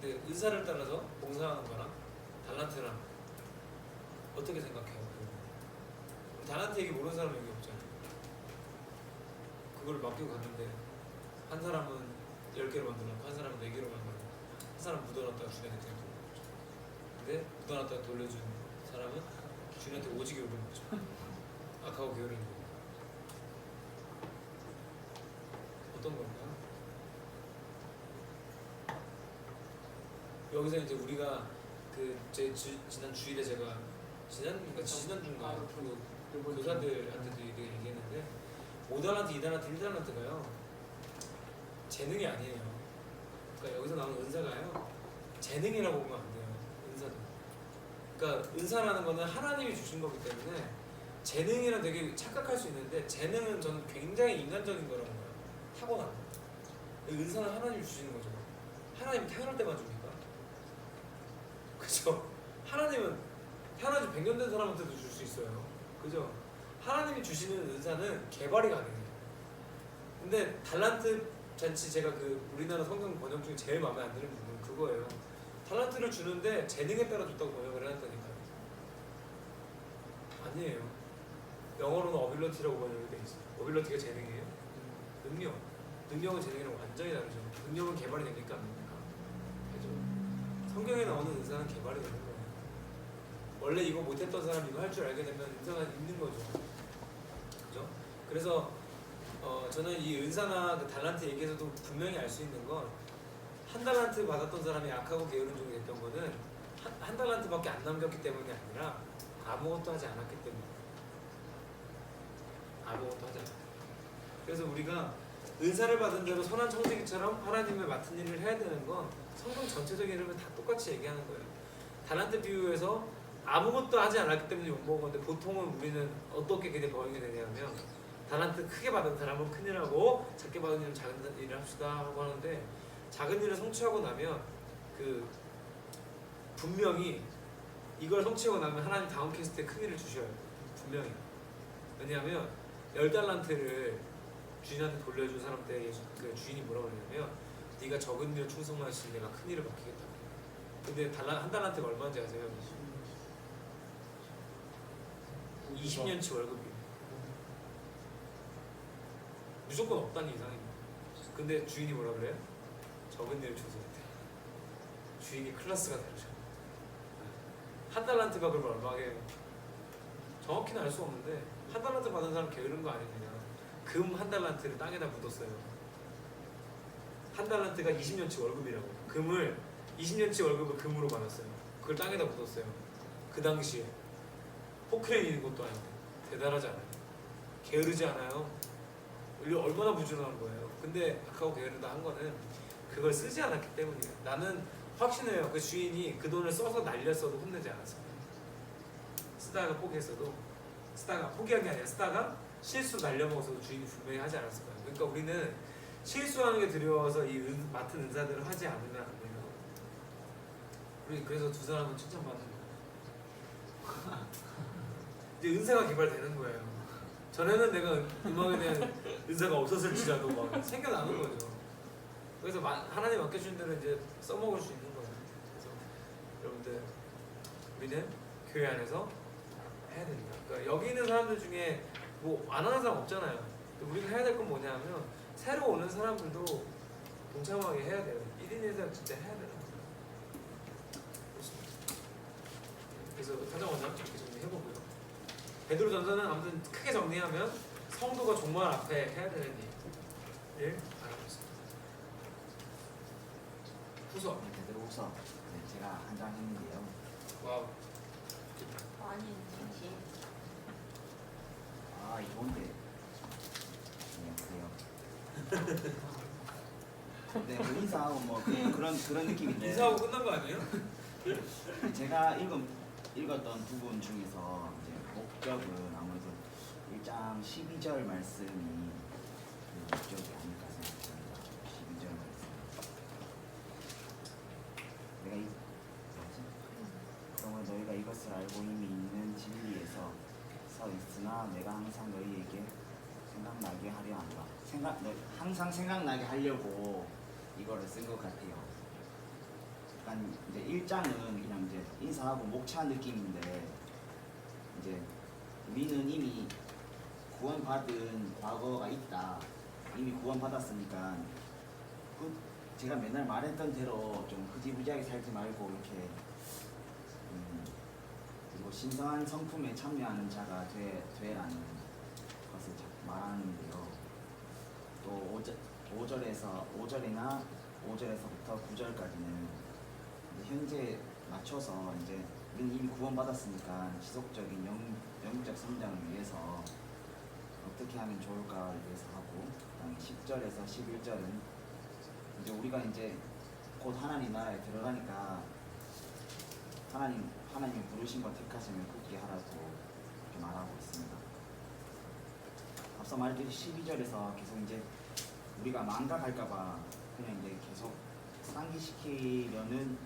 Speaker 1: 근데 은사를 따라서 봉사하는 거랑 달란트랑 어떻게 생각해요? 달란트 얘기 모르는 사람 여기 없잖아요. 그걸 맡기고 갔는데 한 사람은 10개로 만들어놓고 한 사람은 4개로 만들어놓고 한 사람은 묻어놨다가 주인한테 그냥 돌려줬죠. 근데 묻어놨다가 돌려준 사람은 주인한테 오지게 오른 거죠. 악하고 게으른 거. 어떤 건가요? 여기서 이제 우리가 지난 주일에 제가 지난주인가 그 교사들한테도 얘기했는데 5달란트, 2달란트, 1달란트가요 재능이 아니에요. 그러니까 여기서 나오는 은사가요 재능이라고 보면 안 돼요. 은사도 그러니까 은사라는 거는 하나님이 주신 거기 때문에 재능이란 되게 착각할 수 있는데 재능은 저는 굉장히 인간적인 거라는 거예요. 타고난 거. 은사는 하나님이 주시는 거죠. 하나님 태어날 때만 줍니까? 그죠? 하나님은 태어난 지 100년 된 사람한테도 줄 수 있어요. 그죠? 하나님이 주시는 은사는 개발이 가능해요. 근데 달란트 잔치 제가 그 우리나라 성경 번역 중에 제일 마음에 안 드는 부분은 그거예요. 달란트를 주는데 재능에 따라 줬다고 번역을 해놨다니까요. 아니에요. 영어로는 어빌러티라고 번역이 돼 있어요. 어빌러티가 재능이에요? 능력. 능력은 재능이랑 완전히 다르죠. 능력은 개발이 됩니까? 안 됩니까? 그죠? 성경에 나오는 은사는 개발이 되는 거예요. 원래 이거 못했던 사람이 이거 할 줄 알게 되면 은사가 있는 거죠. 그죠? 그래서 저는 이 은사나 그 달란트 얘기에서도 분명히 알 수 있는 건 한 달란트 받았던 사람이 악하고 게으른 종이 됐던 거는 한 달란트밖에 안 남겼기 때문이 아니라 아무것도 하지 않았기 때문에. 아무것도 하지 않았기 때문에. 그래서 우리가 은사를 받은 대로 선한 청지기처럼 하나님의 맡은 일을 해야 되는 건 성경 전체적인 흐름을 다 똑같이 얘기하는 거예요. 달란트 비유에서 아무것도 하지 않았기 때문에 욕먹은 건데 보통은 우리는 어떻게 그게 번역이 되냐면 달란트 크게 받은 사람은 큰 일하고 작게 받은 일은 작은 일을 합시다 하고 하는데 작은 일을 성취하고 나면 그 분명히 이걸 성취하고 나면 하나님 다음 케이스 때 큰 일을 주셔요. 분명히. 왜냐하면 10달란트를 주인한테 돌려준 사람 때 예수, 그 주인이 뭐라고 그러냐면 네가 적은 일을 충성하시니 내가 큰 일을 맡기겠다. 근데 한 달란트가 얼마인지 아세요? 20년치 월급이에요. 무조건 없다는 이상입니다. 근데 주인이 뭐라 그래요? 적은 일을 충성했대. 주인이 클래스가 다르죠. 한 달란트가 그러면 얼마게 정확히는 알 수 없는데 한 달란트 받은 사람 게으른 거 아니냐. 금 한 달란트를 땅에다 묻었어요. 한 달란트가 20년치 월급이라고. 금을 20년치 월급을 금으로 받았어요. 그걸 땅에다 묻었어요. 그 당시에 포크레인 있는 것도 아닌데 대단하지 않아요? 게으르지 않아요? 얼마나 부지런한 거예요. 근데 악하고 게으르다 한 거는 그걸 쓰지 않았기 때문이에요. 나는 확신해요. 그 주인이 그 돈을 써서 날렸어도 혼내지 않았어요. 쓰다가 포기했어도 쓰다가 포기한 게 아니라 쓰다가 실수로 날려먹어서도 주인이 분명히 하지 않았을 거예요. 그러니까 우리는 실수하는 게 두려워서 이 맡은 은사들을 하지 않으면 안 돼요. 우리 그래서 두 사람은 칭찬받는 거예요. 이제 은사가 개발되는 거예요. 전에는 내가 음악에 대한 은사가 없었을지라도 막 생겨나는 거죠. 그래서 하나님 맡겨주신 대로 이제 써먹을 수 있는 거예요. 그래서 여러분들 우리는 교회 안에서 해야 됩니다. 그러니까 여기 있는 사람들 중에 뭐 안 하는 사람 없잖아요. 우리가 해야 될 건 뭐냐면 새로 오는 사람들도 동참하게 해야 돼요. 1인 1사 진짜 해야 되는 거예요. 그렇습니다. 그래서 사정원장 이렇게 정리해보고요. 베드로전서는 아무튼 크게 정리하면 성도가 종말 앞에 해야 되는 일을 말하고 있습니다. 후서.
Speaker 3: 베드로후서 네, 제가 한 장 했는데요.
Speaker 1: 와우.
Speaker 5: 많이 진심.
Speaker 3: 아 이건데 그래요. 네, 뭐 인사하고 뭐 그런 느낌인데.
Speaker 1: 인사하고 끝난 거 아니에요?
Speaker 3: 제가 읽었던 부분 중에서 이제 목적은 아무래도 1장 12절 말씀이 그 목적이 아닐까 생각합니다. 12절 말씀. 내가 뭐지? 그러면 너희가 이것을 알고 이미 있는 진리에서 서 있으나 내가 항상 너희에게 생각나게 하려 한다. 항상 생각나게 하려고 이거를 쓴 것 같아요. 약간 이제 1장은 그냥 이제 인사하고 목차 느낌인데 이제 우리는 이미 구원받은 과거가 있다. 이미 구원받았으니까 그 제가 맨날 말했던 대로 좀 흐지부지하게 살지 말고 이렇게 그리고 신성한 성품에 참여하는 자가 되라는 것을 말하는데요. 또 5절이나 5절에서부터 9절까지는 현재 맞춰서 이제 우리는 이미 구원받았으니까 지속적인 영적 성장을 위해서 어떻게 하면 좋을까를 위해서 하고, 그다음에 10절에서 11절은 이제 우리가 이제 곧 하나님 나라에 들어가니까 하나님 하나님이 부르신 것 택하시면 굳게 하라고 이렇게 말하고 있습니다. 앞서 말했듯이 12절에서 계속 이제 우리가 망각할까봐 그냥 이제 계속 상기시키려는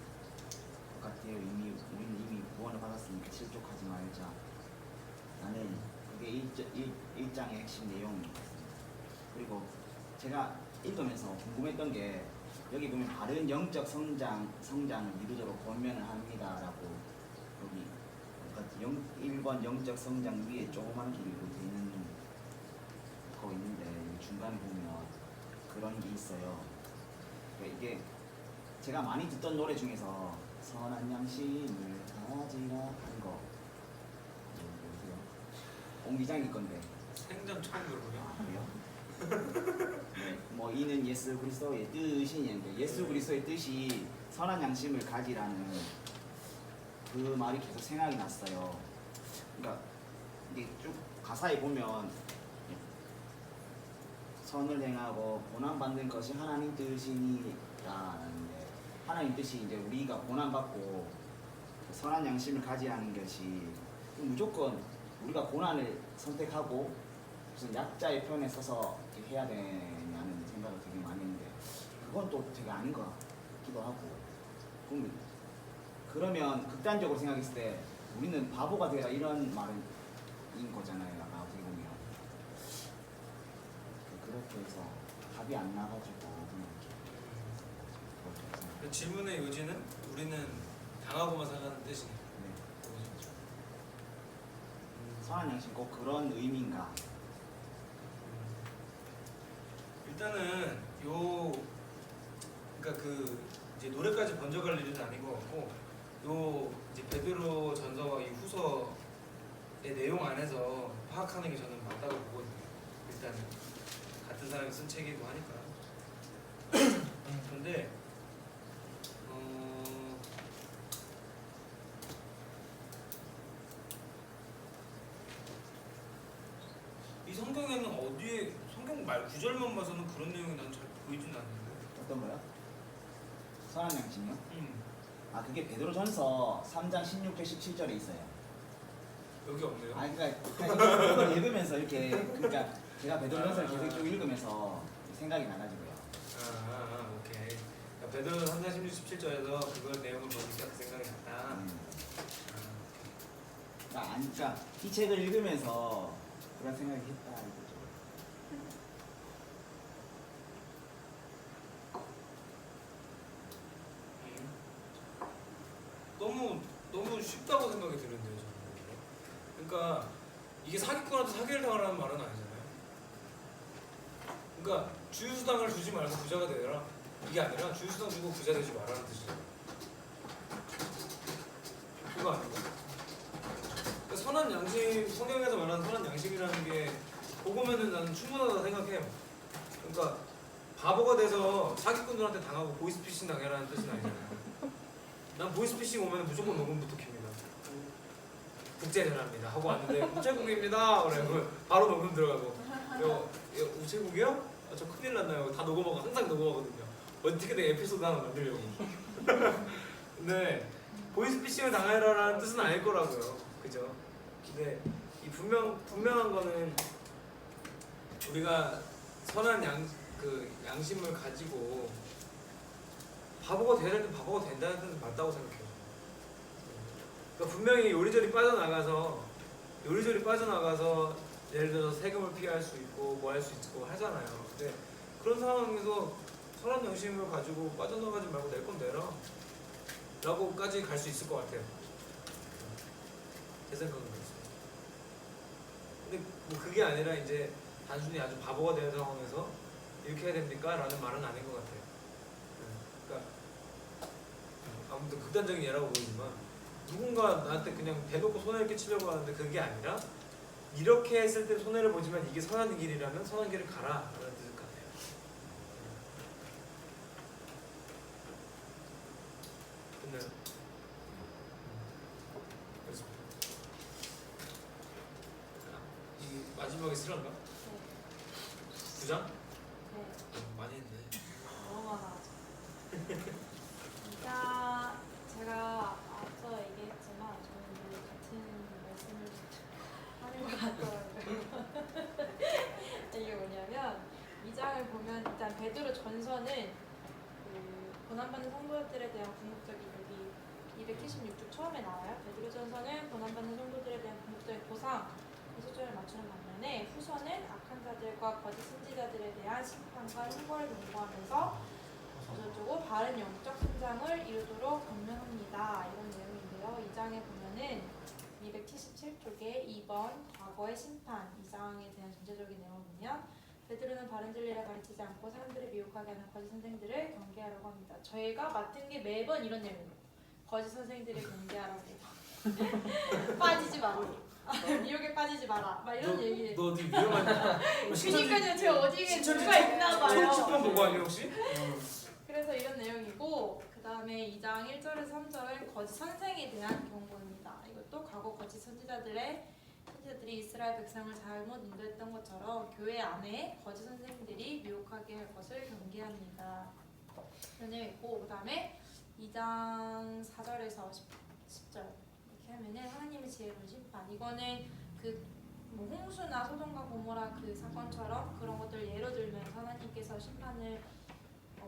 Speaker 3: 것 같아요. 우리는 이미 구원을 받았으니까 실족하지 말자. 나는 그게 1장의 핵심 내용입니다. 그리고 제가 읽으면서 궁금했던 게 여기 보면 바른 영적 성장을 이루도록 권면을 합니다라고 여기 그러니까 1번 영적 성장 위에 조그만 길로 되어 있는 거 있는데 중간에 보면 그런 게 있어요. 그러니까 이게 제가 많이 듣던 노래 중에서 선한 양심을 가지라 하는 거 보세요. 옹기장일 건데
Speaker 1: 생전 처음 들어보네요.
Speaker 3: 그래요? 네, 뭐 이는 예수 그리스도의 뜻이냐는데 예수 그리스도의 뜻이 선한 양심을 가지라는 그 말이 계속 생각이 났어요. 그러니까 이게 쭉 가사에 보면 선을 행하고 고난 받는 것이 하나님 뜻이니라는데 하나님 뜻이 이제 우리가 고난 받고 선한 양심을 가지라는 것이 무조건 우리가 고난을 선택하고 무슨 약자의 편에 서서 이렇게 해야 되냐는 생각을 되게 많이 했는데 그건 또 되게 아닌 것 같기도 하고 그러면 극단적으로 생각했을 때 우리는 바보가 되라 이런 말인 거잖아요. 아까 어떻게 보면 그렇게 해서 답이 안 나가지고 그냥 이렇게
Speaker 1: 그 질문의 요지는 우리는 당하고만 살라는 뜻이네요.
Speaker 3: 네. 선한 양심 꼭 그런 의미인가?
Speaker 1: 일단은 그러니까 그 이제 노래까지 번져갈 일은 아닌 것 같고 요 이제 베드로 전서와 이 후서의 내용 안에서 파악하는 게 저는 맞다고 보거든요. 일단은 같은 사람이 쓴 책이고 하니까. 근데 이 성경에는 어디에 성경 말 구절만 봐서는 그런 내용이 난 잘 보이진 않는데.
Speaker 3: 어떤 거요? 선한 양심이요? 아 그게 베드로전서 3장 16절 17절에 있어요.
Speaker 1: 여기 없네요.
Speaker 3: 아 그러니까 이걸 읽으면서 이렇게 그러니까 제가 베드로전서를 계속 쭉 읽으면서 생각이 나가지고요.
Speaker 1: 오케이. 그러니까 베드로 3장 16, 17절에서 그걸 내용을 보니까 그 생각이 났다.
Speaker 3: 그러니까 이 책을 읽으면서 그런 생각이 했다 이거죠.
Speaker 1: 너무 쉽다고 생각이 드는데요, 저는. 그러니까 이게 사기꾼한테 사기를 당하라는 말은 아니잖아요. 그러니까 주유수당을 주지 말고 부자가 되라. 이게 아니라 주유수당 주고 부자 되지 말라는 뜻이잖아요. 그거 아니고. 그러니까 선한 양심, 성경에서 말하는 선한 양심이라는 게 그거면은 나는 충분하다고 생각해요. 그러니까 바보가 돼서 사기꾼들한테 당하고 보이스피싱 당해라는 뜻은 아니잖아요. 난 보이스피싱 오면 무조건 녹음부터 킵니다. 국제전화입니다 하고 왔는데 우체국입니다 그래 바로 녹음 들어가고 우체국이요? 아, 저 큰일 났나요? 다 녹음하고 항상 녹음하거든요. 어떻게든 에피소드 하나 만들려고. 근데 보이스피싱을 당해라라는 뜻은 아닐 거라고요. 그죠? 근데 이 분명한 거는 우리가 선한 양심을 가지고 바보가 되려면 바보가 된다는 뜻은 맞다고 생각해요. 그러니까 분명히 요리조리 빠져나가서 예를 들어서 세금을 피할 수 있고 뭐 할 수 있고 하잖아요. 근데 그런 상황에서 선한 양심을 가지고 빠져나가지 말고 낼 건 내라 라고까지 갈 수 있을 것 같아요. 제 생각은 그렇습니다. 근데 뭐 그게 아니라 이제 단순히 아주 바보가 되는 상황에서 이렇게 해야 됩니까? 라는 말은 아닌 것 같아요. 그러니까 아무튼 극단적인 예라고 보이지만 누군가 나한테 그냥 대놓고 손해를 끼치려고 하는데 그게 아니라 이렇게 했을 때 손해를 보지만 이게 선한 길이라면 선한 길을 가라 라는 뜻 같아요. 끝나요? 그렇습니다. 이 마지막에 쓰란가?
Speaker 5: 네.
Speaker 1: 9장?
Speaker 5: 네.
Speaker 1: 많이 했네.
Speaker 5: 너무 많아가지고. 진짜 제가 앞서 얘기했지만 대한 궁극적인 얘기 276쪽 처음에 나와요. 베드로전서는 고난받는 성도들에 대한 궁극적인 보상 이 수준을 맞추는 반면에 후서는 악한 자들과 거짓 선지자들에 대한 심판과 형벌을 경고하면서 저쪽으로 바른 영적 성장을 이루도록 권면합니다. 이런 내용인데요. 2장에 보면은 277쪽에 2번 과거의 심판 2장에 대한 전체적인 내용을 보면 베드로는 바른 진리를 가르치지 않고 사람들을 미혹하게 하는 거짓 선생들을 경계하라고 합니다. 저희가 맡은 게 매번 이런 내용이에요. 거짓 선생들을 경계하라고 빠지지 마라. 미혹에 빠지지 마라. 막 이런 얘기.
Speaker 1: 너 어디 위험한
Speaker 5: 그러니까요. 제가 어디에 누가 있나 봐요.
Speaker 1: 천치편 보고 아니 혹시?
Speaker 5: 그래서 이런 내용이고 그 다음에 2장 1절에서 3절은 거짓 선생에 대한 경고입니다. 이것도 과거 거짓 선지자들이 이스라엘 백성을 잘못 인도했던 것처럼 교회 안에 거짓 선생들이 미혹하게 할 것을 경계합니다. 이런 내용이고 그 다음에 2장 4절에서 10절 이렇게 하면은 하나님의 지혜로운 심판 이거는 뭐 홍수나 소돔과 고모라 그 사건처럼 그런 것들 예로 들면서 하나님께서 심판을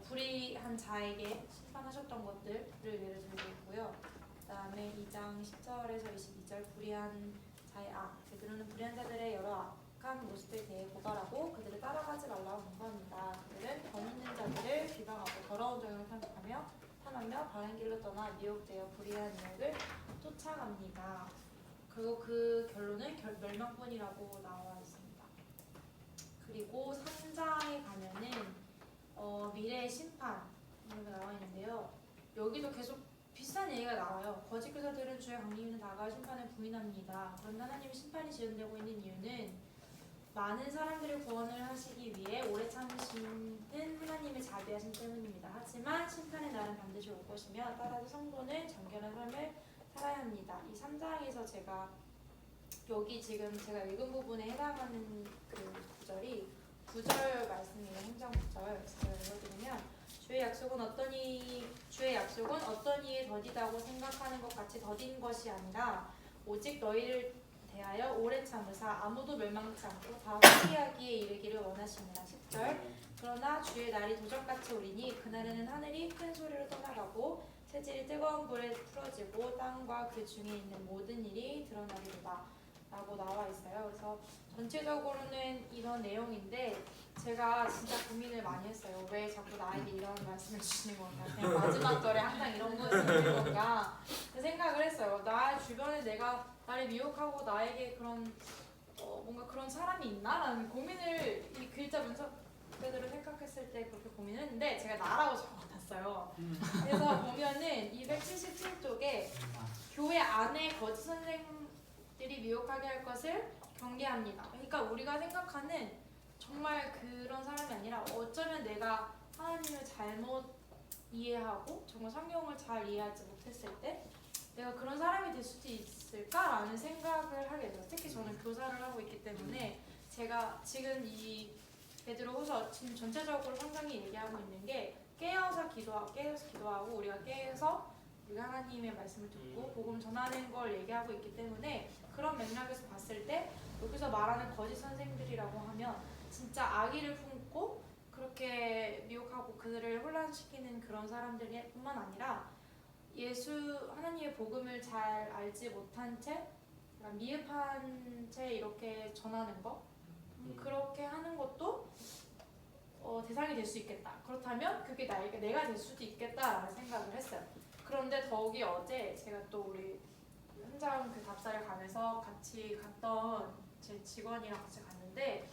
Speaker 5: 불의한 자에게 심판하셨던 것들을 예를 들고 있고요. 그 다음에 2장 10절에서 22절 불의한 자의 베드로는 불의한 자들의 여러 악한 모습에 대해 고발하고 그들을 따라가지 말라고 권고합니다. 그들은 권 있는 자들을 비방하고 더러운 정욕을 탐하며 바른 길로 떠나 미혹되어 불의한 유혹을 쫓아갑니다. 그리고 그 결론은 멸망뿐이라고 나와 있습니다. 그리고 3장에 가면은 미래의 심판 이런 게 나와 있는데요. 여기도 계속 비슷한 얘기가 나와요. 거짓 교사들은 주의 강림에는 다가올 심판을 부인합니다. 그런데 하나님의 심판이 지연되고 있는 이유는 많은 사람들의 구원을 하시기 위해 오래 참으시는 하나님의 자비하심 때문입니다. 하지만 심판의 날은 반드시 올 것이며 따라서 성도는 정결한 삶을 살아야 합니다. 이 3장에서 제가 여기 지금 제가 읽은 부분에 해당하는 그 구절이 9절 말씀이에요. 현장 9절. 제가 읽어드리면 주의 약속은 어떤 이에 더디다고 생각하는 것 같이 더딘 것이 아니라 오직 너희를 대하여 오래 참으사 아무도 멸망치 않고 다 회개하기에 이르기를 원하시니라. 10절 그러나 주의 날이 도적같이 오리니 그날에는 하늘이 큰 소리로 떠나가고 체질이 뜨거운 불에 풀어지고 땅과 그 중에 있는 모든 일이 드러나리로다 라고 나와 있어요. 그래서 전체적으로는 이런 내용인데 제가 진짜 고민을 많이 했어요. 왜 자꾸 나에게 이런 말씀을 주시는 건가? 그냥 마지막 절에 항상 이런 것을 주는 건가? 그 생각을 했어요. 나 주변에 내가 나를 미혹하고 나에게 그런 뭔가 그런 사람이 있나? 라는 고민을 이 글자 문서대로 생각했을 때 그렇게 고민을 했는데 제가 나라고 적어놨어요. 그래서 보면은 277쪽에 교회 안에 거짓 선생들이 미혹하게 할 것을 경계합니다. 그러니까 우리가 생각하는 정말 그런 사람이 아니라 어쩌면 내가 하나님을 잘못 이해하고 정말 성경을 잘 이해하지 못했을 때 내가 그런 사람이 될 수도 있을까라는 생각을 하게 돼요. 특히 저는 교사를 하고 있기 때문에 제가 지금 이 베드로후서 지금 전체적으로 성경이 얘기하고 있는 게 깨어서 기도하고 우리가 깨어서 우리가 하나님의 말씀을 듣고 복음 전하는 걸 얘기하고 있기 때문에 그런 맥락에서 봤을 때 여기서 말하는 거짓 선생들이라고 하면 진짜 악의를 품고 그렇게 미혹하고 그들을 혼란시키는 그런 사람들이 뿐만 아니라 하나님의 복음을 잘 알지 못한 채 미흡한 채 이렇게 전하는 거 그렇게 하는 것도 대상이 될 수 있겠다. 그렇다면 그게 내가 될 수도 있겠다라는 생각을 했어요. 그런데 더욱이 어제 제가 또 우리 현장 그 답사를 가면서 같이 갔던 제 직원이랑 같이 갔는데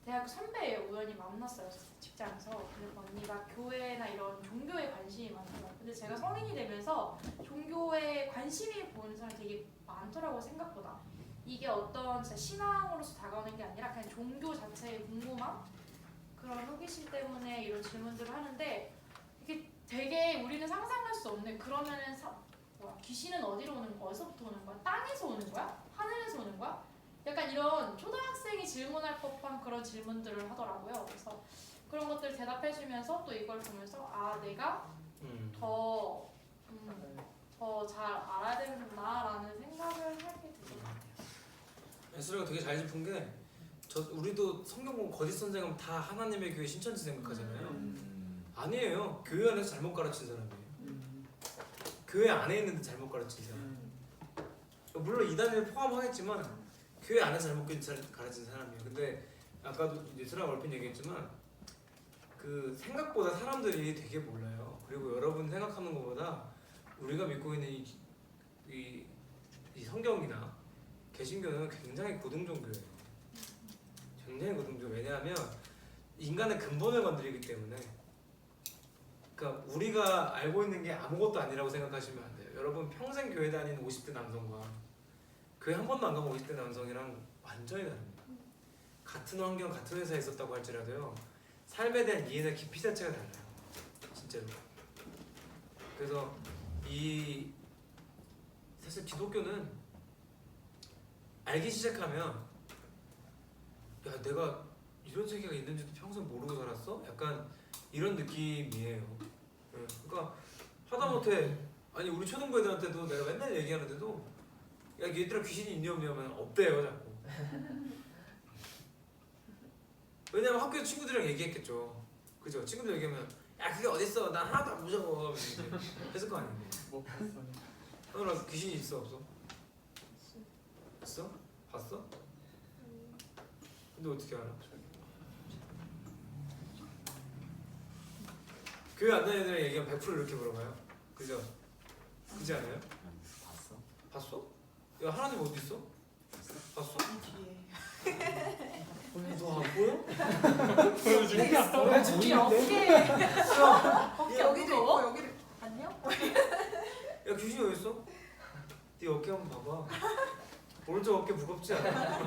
Speaker 5: 대학 선배예요. 우연히 만났어요. 직장에서. 그래서 언니가 교회나 이런 종교에 관심이 많더라고요. 근데 제가 성인이 되면서 종교에 관심이 보이는 사람이 되게 많더라고요. 생각보다. 이게 어떤 진짜 신앙으로서 다가오는 게 아니라 그냥 종교 자체의 궁금함? 그런 호기심 때문에 이런 질문들을 하는데 이게 되게 우리는 상상할 수 없는 그러면은 귀신은 어디로 오는 거야? 어디서부터 오는 거야? 땅에서 오는 거야? 하늘에서 오는 거야? 약간 이런 초등학생이 질문할 법한 그런 질문들을 하더라고요. 그래서 그런 것들 대답해주면서 또 이걸 보면서 내가 더 잘 알아야 되는구나라는 생각을 하게 되는 것 같아요.
Speaker 1: 에스라가 되게 잘 짚은 게 우리도 성경 보면 거짓 선생은 다 하나님의 교회 신천지 생각하잖아요. 아니에요. 교회 안에서 잘못 가르친 사람이에요. 교회 안에 있는데 잘못 가르친 사람. 물론 이단을 포함하겠지만 교회 안에서 잘못 가르친 사람이에요. 근데 아까도 이제 수랑 얼핏 얘기했지만 그 생각보다 사람들이 되게 몰라요. 그리고 여러분 생각하는 것보다 우리가 믿고 있는 이 성경이나 개신교는 굉장히 고등종교예요. 굉장히 고등종. 왜냐하면 인간의 근본을 건드리기 때문에. 그러니까 우리가 알고 있는 게 아무것도 아니라고 생각하시면 안 돼요. 여러분 평생 교회 다니는 50대 남성과 교회 한 번도 안 가본 50대 남성이랑 완전히 다릅니다. 같은 환경, 같은 회사에 있었다고 할지라도요. 삶에 대한 이해나 깊이 자체가 달라요. 진짜로. 그래서 사실 기독교는 알기 시작하면 야 내가 이런 세계가 있는지도 평생 모르고 살았어? 약간 이런 느낌이에요. 그러니까 하다못해 아니 우리 초등부 애들한테도 내가 맨날 얘기하는데도 야 얘들아 귀신이 있니 없니 하면 없대요 자꾸. 왜냐면 학교 친구들이랑 얘기했겠죠. 그죠? 친구들 얘기하면 야 그게 어딨어 나 하나도 안 무서워 했을 거 아니에요.
Speaker 2: 못 봤어요.
Speaker 1: 하늘아 귀신이 있어 없어? 있어? 봤어? 근데 어떻게 알아? 교회 안 다니는 애들 얘기하면 100% 이렇게 물어봐요. 그죠? 그지 않아요?
Speaker 3: 봤어?
Speaker 1: 봤어? 야 하나님 어디 있어? 봤어?
Speaker 6: 이 뒤에.
Speaker 1: 너 안 보여?
Speaker 7: 왜
Speaker 5: 우리
Speaker 7: 보이는데?
Speaker 5: 어깨
Speaker 6: 여기도 있고
Speaker 5: 무거워?
Speaker 6: 여기도
Speaker 5: 안녕?
Speaker 1: 야 귀신이 어디 있어? 네 어깨 한번 봐봐. 오른쪽 어깨 무겁지 않아?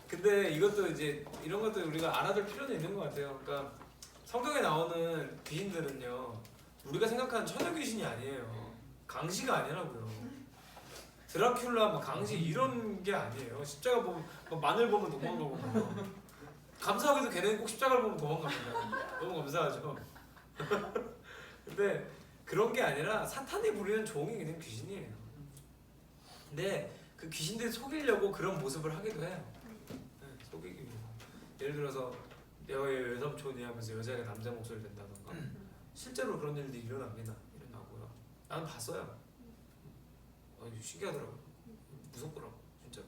Speaker 1: 근데 이것도 이제 이런 것도 우리가 알아둘 필요는 있는 것 같아요. 그러니까 성경에 나오는 귀신들은요 우리가 생각하는 처녀 귀신이 아니에요. 강시가 아니라고요. 드라큘라, 뭐 강시 이런 게 아니에요. 십자가 보면 마늘 보면 도망가고 뭐. 감사하게도 걔네는 꼭 십자가를 보면 도망갑니다. 너무 감사하죠. 근데 그런 게 아니라 사탄이 부리는 종이 그냥 귀신이에요. 근데 그 귀신들이 속이려고 그런 모습을 하기도 해요. 네, 속이기 위해서. 예를 들어서 내가 얘 외삼촌이 하면서 여자가 남자 목소리 낸다던가 실제로 그런 일들이 일어나고요. 나는 봤어요. 신기하더라고요. 무섭더라고 진짜.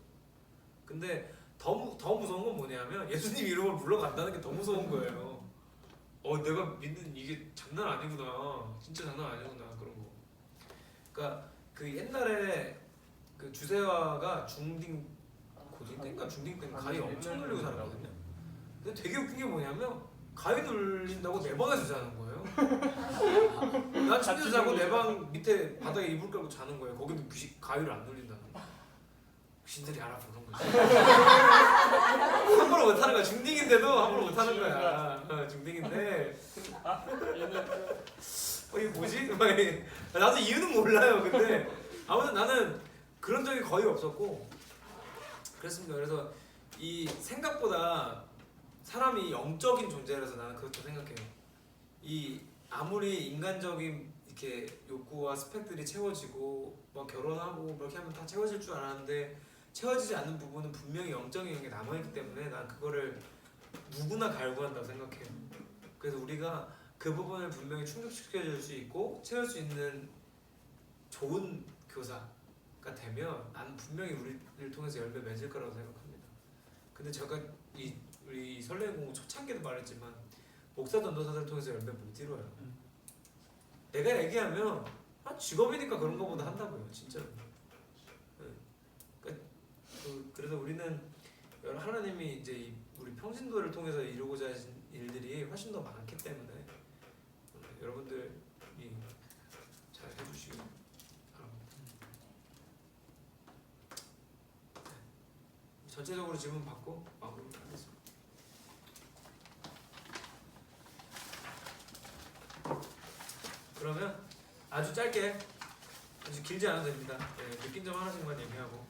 Speaker 1: 근데 더 무서운 건 뭐냐면 예수님 이름을 불러간다는 게 더 무서운 거예요. 내가 믿는 이게 장난 아니구나. 진짜 장난 아니구나 그런 거. 그러니까 그 옛날에 그 주세화가 고딩 때인가 중딩 때인가 가위 엄청 눌리고 살았거든요. 근데 되게 웃긴 게 뭐냐면 가위 눌린다고 내 방에서 자는 거예요. 난 침대에서 자고 내 방 밑에 바닥에 이불 깔고 자는 거예요. 거기는 가위를 안 눌린다는 거. 귀신들이 알아보는 거지. 함부로 못하는 거야. 중딩인데도 함부로 못하는 거야. 중딩인데 이게 뭐지? 나도 이유는 몰라요. 근데 아무튼 나는 그런 적이 거의 없었고 그랬습니다. 그래서 이 생각보다 사람이 영적인 존재라서 나는 그렇게 생각해요. 이 아무리 인간적인 이렇게 욕구와 스펙들이 채워지고 뭐 결혼하고 뭐 이렇게 하면 다 채워질 줄 알았는데 채워지지 않는 부분은 분명히 영적인 게 남아있기 때문에 난 그거를 누구나 갈구한다고 생각해요. 그래서 우리가 그 부분을 분명히 충족시켜줄 수 있고 채울 수 있는 좋은 교사가 되면 난 분명히 우리를 통해서 열매 맺을 거라고 생각합니다. 근데 제가 우리 설레는 공부 초창기도 말했지만 목사 전도사들 통해서 열매 못 이뤄요. 내가 얘기하면 직업이니까 그런 거보다 한다고요, 진짜로. 그래서 우리는 하나님이 이제 우리 평신도를 통해서 이루고자 하신 일들이 훨씬 더 많기 때문에 여러분들이 잘 해주시기 바랍니다. 전체적으로 질문 받고 마무리하겠습니다. 그러면 아주 짧게, 아주 길지 않아도 됩니다. 느낀 점 하나씩만 얘기하고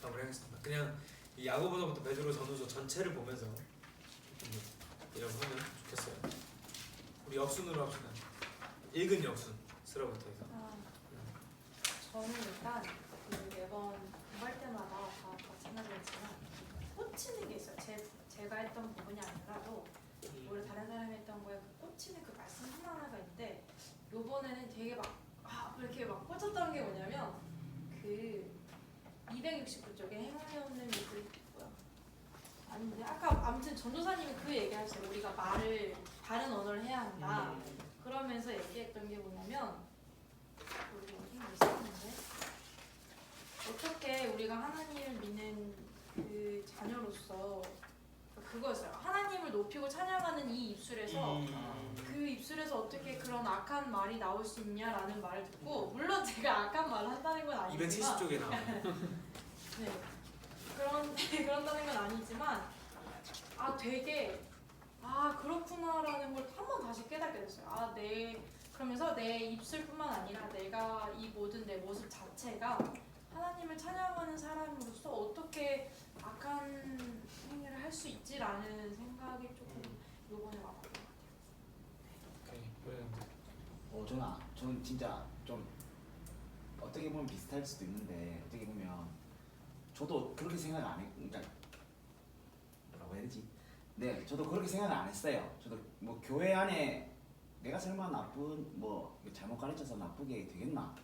Speaker 1: 마무리하겠습니다. 그냥 이 야고보서부터 베드로 전후서 전체를 보면서 이라고 하면 좋겠어요. 우리 역순으로 합시다. 읽은 역순 쓰라부터 해서.
Speaker 5: 저는 일단 매번 공부할 때마다 다 마찬가지였지만 꽂히는 게 있어요. 제가 했던 부분이 아니라도 오히려 다른 사람이 했던 거에 꽂히는 그 말씀 하나하나가 있는데 요번에는 되게 이렇게 막 꽂혔던 게 뭐냐면 그 269쪽에 행함이 없는 믿음이 있고요. 아닌데 아까 아무튼 전도사님이 그 얘기하셨어요. 우리가 말을 다른 언어를 해야 한다. 그러면서 얘기했던 게 뭐냐면 우리 어디 있었는데 어떻게 우리가 하나님을 믿는 그 자녀로서 그거였어요. 하나님을 높이고 찬양하는 이 입술에서 그 입술에서 어떻게 그런 악한 말이 나올 수 있냐라는 말을 듣고 물론 제가 악한 말을 한다는 건 아니지만
Speaker 1: 270쪽에 나와.
Speaker 5: 네. 그런다는 건 아니지만 되게 그렇구나라는 걸 한 번 다시 깨닫게 됐어요. 그러면서 내 입술뿐만 아니라 내가 이 모든 내 모습 자체가 하나님을 찬양하는 사람으로서 어떻게 악한 행위를 할 수 있지라는 생각이 조금 요번에 와봤던 것 같아요.
Speaker 3: 저는 진짜 좀 어떻게 보면 비슷할 수도 있는데 어떻게 보면 저도 그렇게 생각 안 해. 그러니까 뭐라고 해야 되지? 네, 저도 그렇게 생각을 안 했어요. 저도 뭐 교회 안에 내가 설마 나쁜 뭐 잘못 가르쳐서 나쁘게 되겠나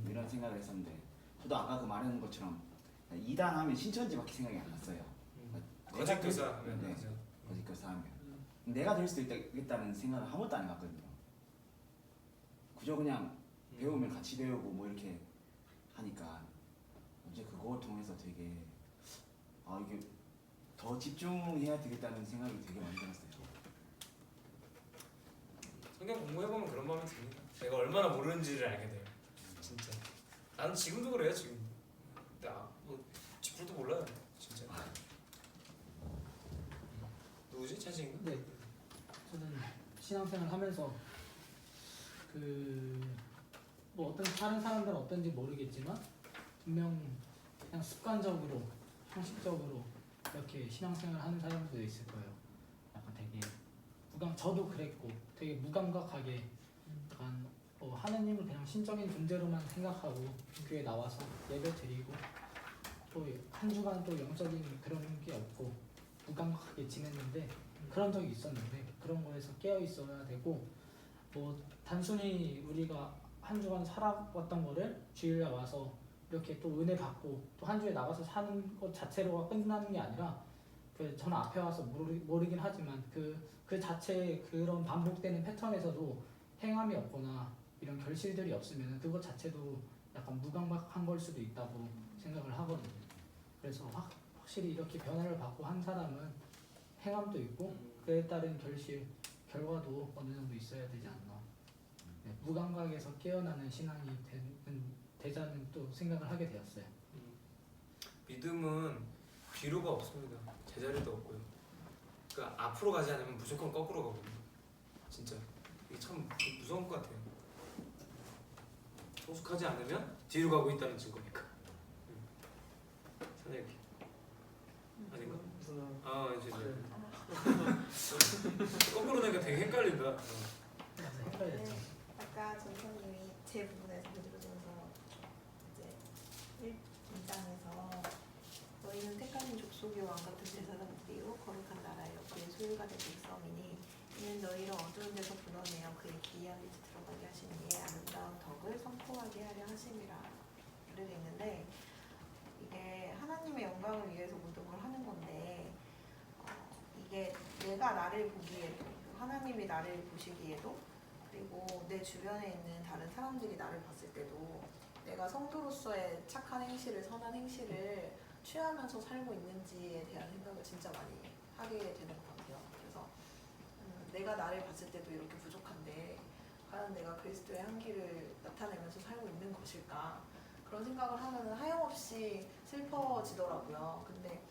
Speaker 3: 이런 생각을 했었는데 저도 아까 그 말하는 것처럼 이단하면 신천지밖에 생각이 안 났어요.
Speaker 1: 거짓 교사.
Speaker 3: 네, 거짓 교사하면 내가 될 수도 있다는 생각을 한 번도 안 해봤거든요. 그저 그냥 배우면 같이 배우고 뭐 이렇게 하니까 이제 그거 통해서 되게 이게 더 집중해야 되겠다는 생각이 되게 많이 들었어요.
Speaker 1: 성경 공부해보면 그런 마음이 듭니다. 내가 얼마나 모르는지를 알게 돼요. 진짜. 나는 지금도 그래요. 지금. 뭐 지풀도 몰라요. 진짜. 누구지? 찬식인가?
Speaker 7: 네, 저는 신앙생활 하면서 뭐 어떤 다른 사람들은 어떤지 모르겠지만 분명 그냥 습관적으로 형식적으로 이렇게 신앙생활 하는 사람들도 있을 거예요. 약간 되게 저도 그랬고 되게 무감각하게 약간 하느님을 그냥 신적인 존재로만 생각하고 교회 나와서 예배 드리고 또 한 주간 또 영적인 그런 게 없고 무감각하게 지냈는데 그런 적이 있었는데 그런 거에서 깨어 있어야 되고 뭐 단순히 우리가 한 주간 살아왔던 거를 주일에 와서 이렇게 또 은혜 받고 또 한 주에 나가서 사는 것 자체로가 끝나는 게 아니라 저는 앞에 와서 모르긴 하지만 그 자체의 그런 반복되는 패턴에서도 행함이 없거나 이런 결실들이 없으면 그것 자체도 약간 무감각한 걸 수도 있다고 생각을 하거든요. 그래서 확실히 이렇게 변화를 받고 한 사람은 행함도 있고 그에 따른 결과도 어느 정도 있어야 되지 않나. 네, 무감각에서 깨어나는 신앙이 되자는 또 생각을 하게 되었어요.
Speaker 1: 믿음은 뒤로가 없습니다. 제자리도 없고요. 그러니까 앞으로 가지 않으면 무조건 거꾸로 가거든요. 진짜 이게 참 무서운 것 같아요. 성숙하지 않으면 뒤로 가고 있다는 증거니까. 선생님 아닌가? 이제 거꾸로 내니까 되게 헷갈린다.
Speaker 7: 헷갈렸죠.
Speaker 6: 아까 전선님이 제 부분에서 베드로전서 이제 1장에서 너희는 택하신 족속의 왕 같은 제사장들이요 거룩한 나라요 그의 소유가 된 백성이니 이는 너희를 어두운 데서 불러내어 그의 기이한 빛에 들어가게 하신 이의 아름다운 덕을 선포하게 하려 하심이라 그러고 있는데 이게 하나님의 영광을 위해서 모든 걸 하는 건데 이게 내가 나를 보기에도 하나님이 나를 보시기에도 그리고 내 주변에 있는 다른 사람들이 나를 봤을 때도 내가 성도로서의 착한 행실을 선한 행실을 취하면서 살고 있는지에 대한 생각을 진짜 많이 하게 되는 것 같아요. 그래서 내가 나를 봤을 때도 이렇게 부족한데 과연 내가 그리스도의 향기를 나타내면서 살고 있는 것일까 그런 생각을 하면 하염없이 슬퍼지더라고요. 근데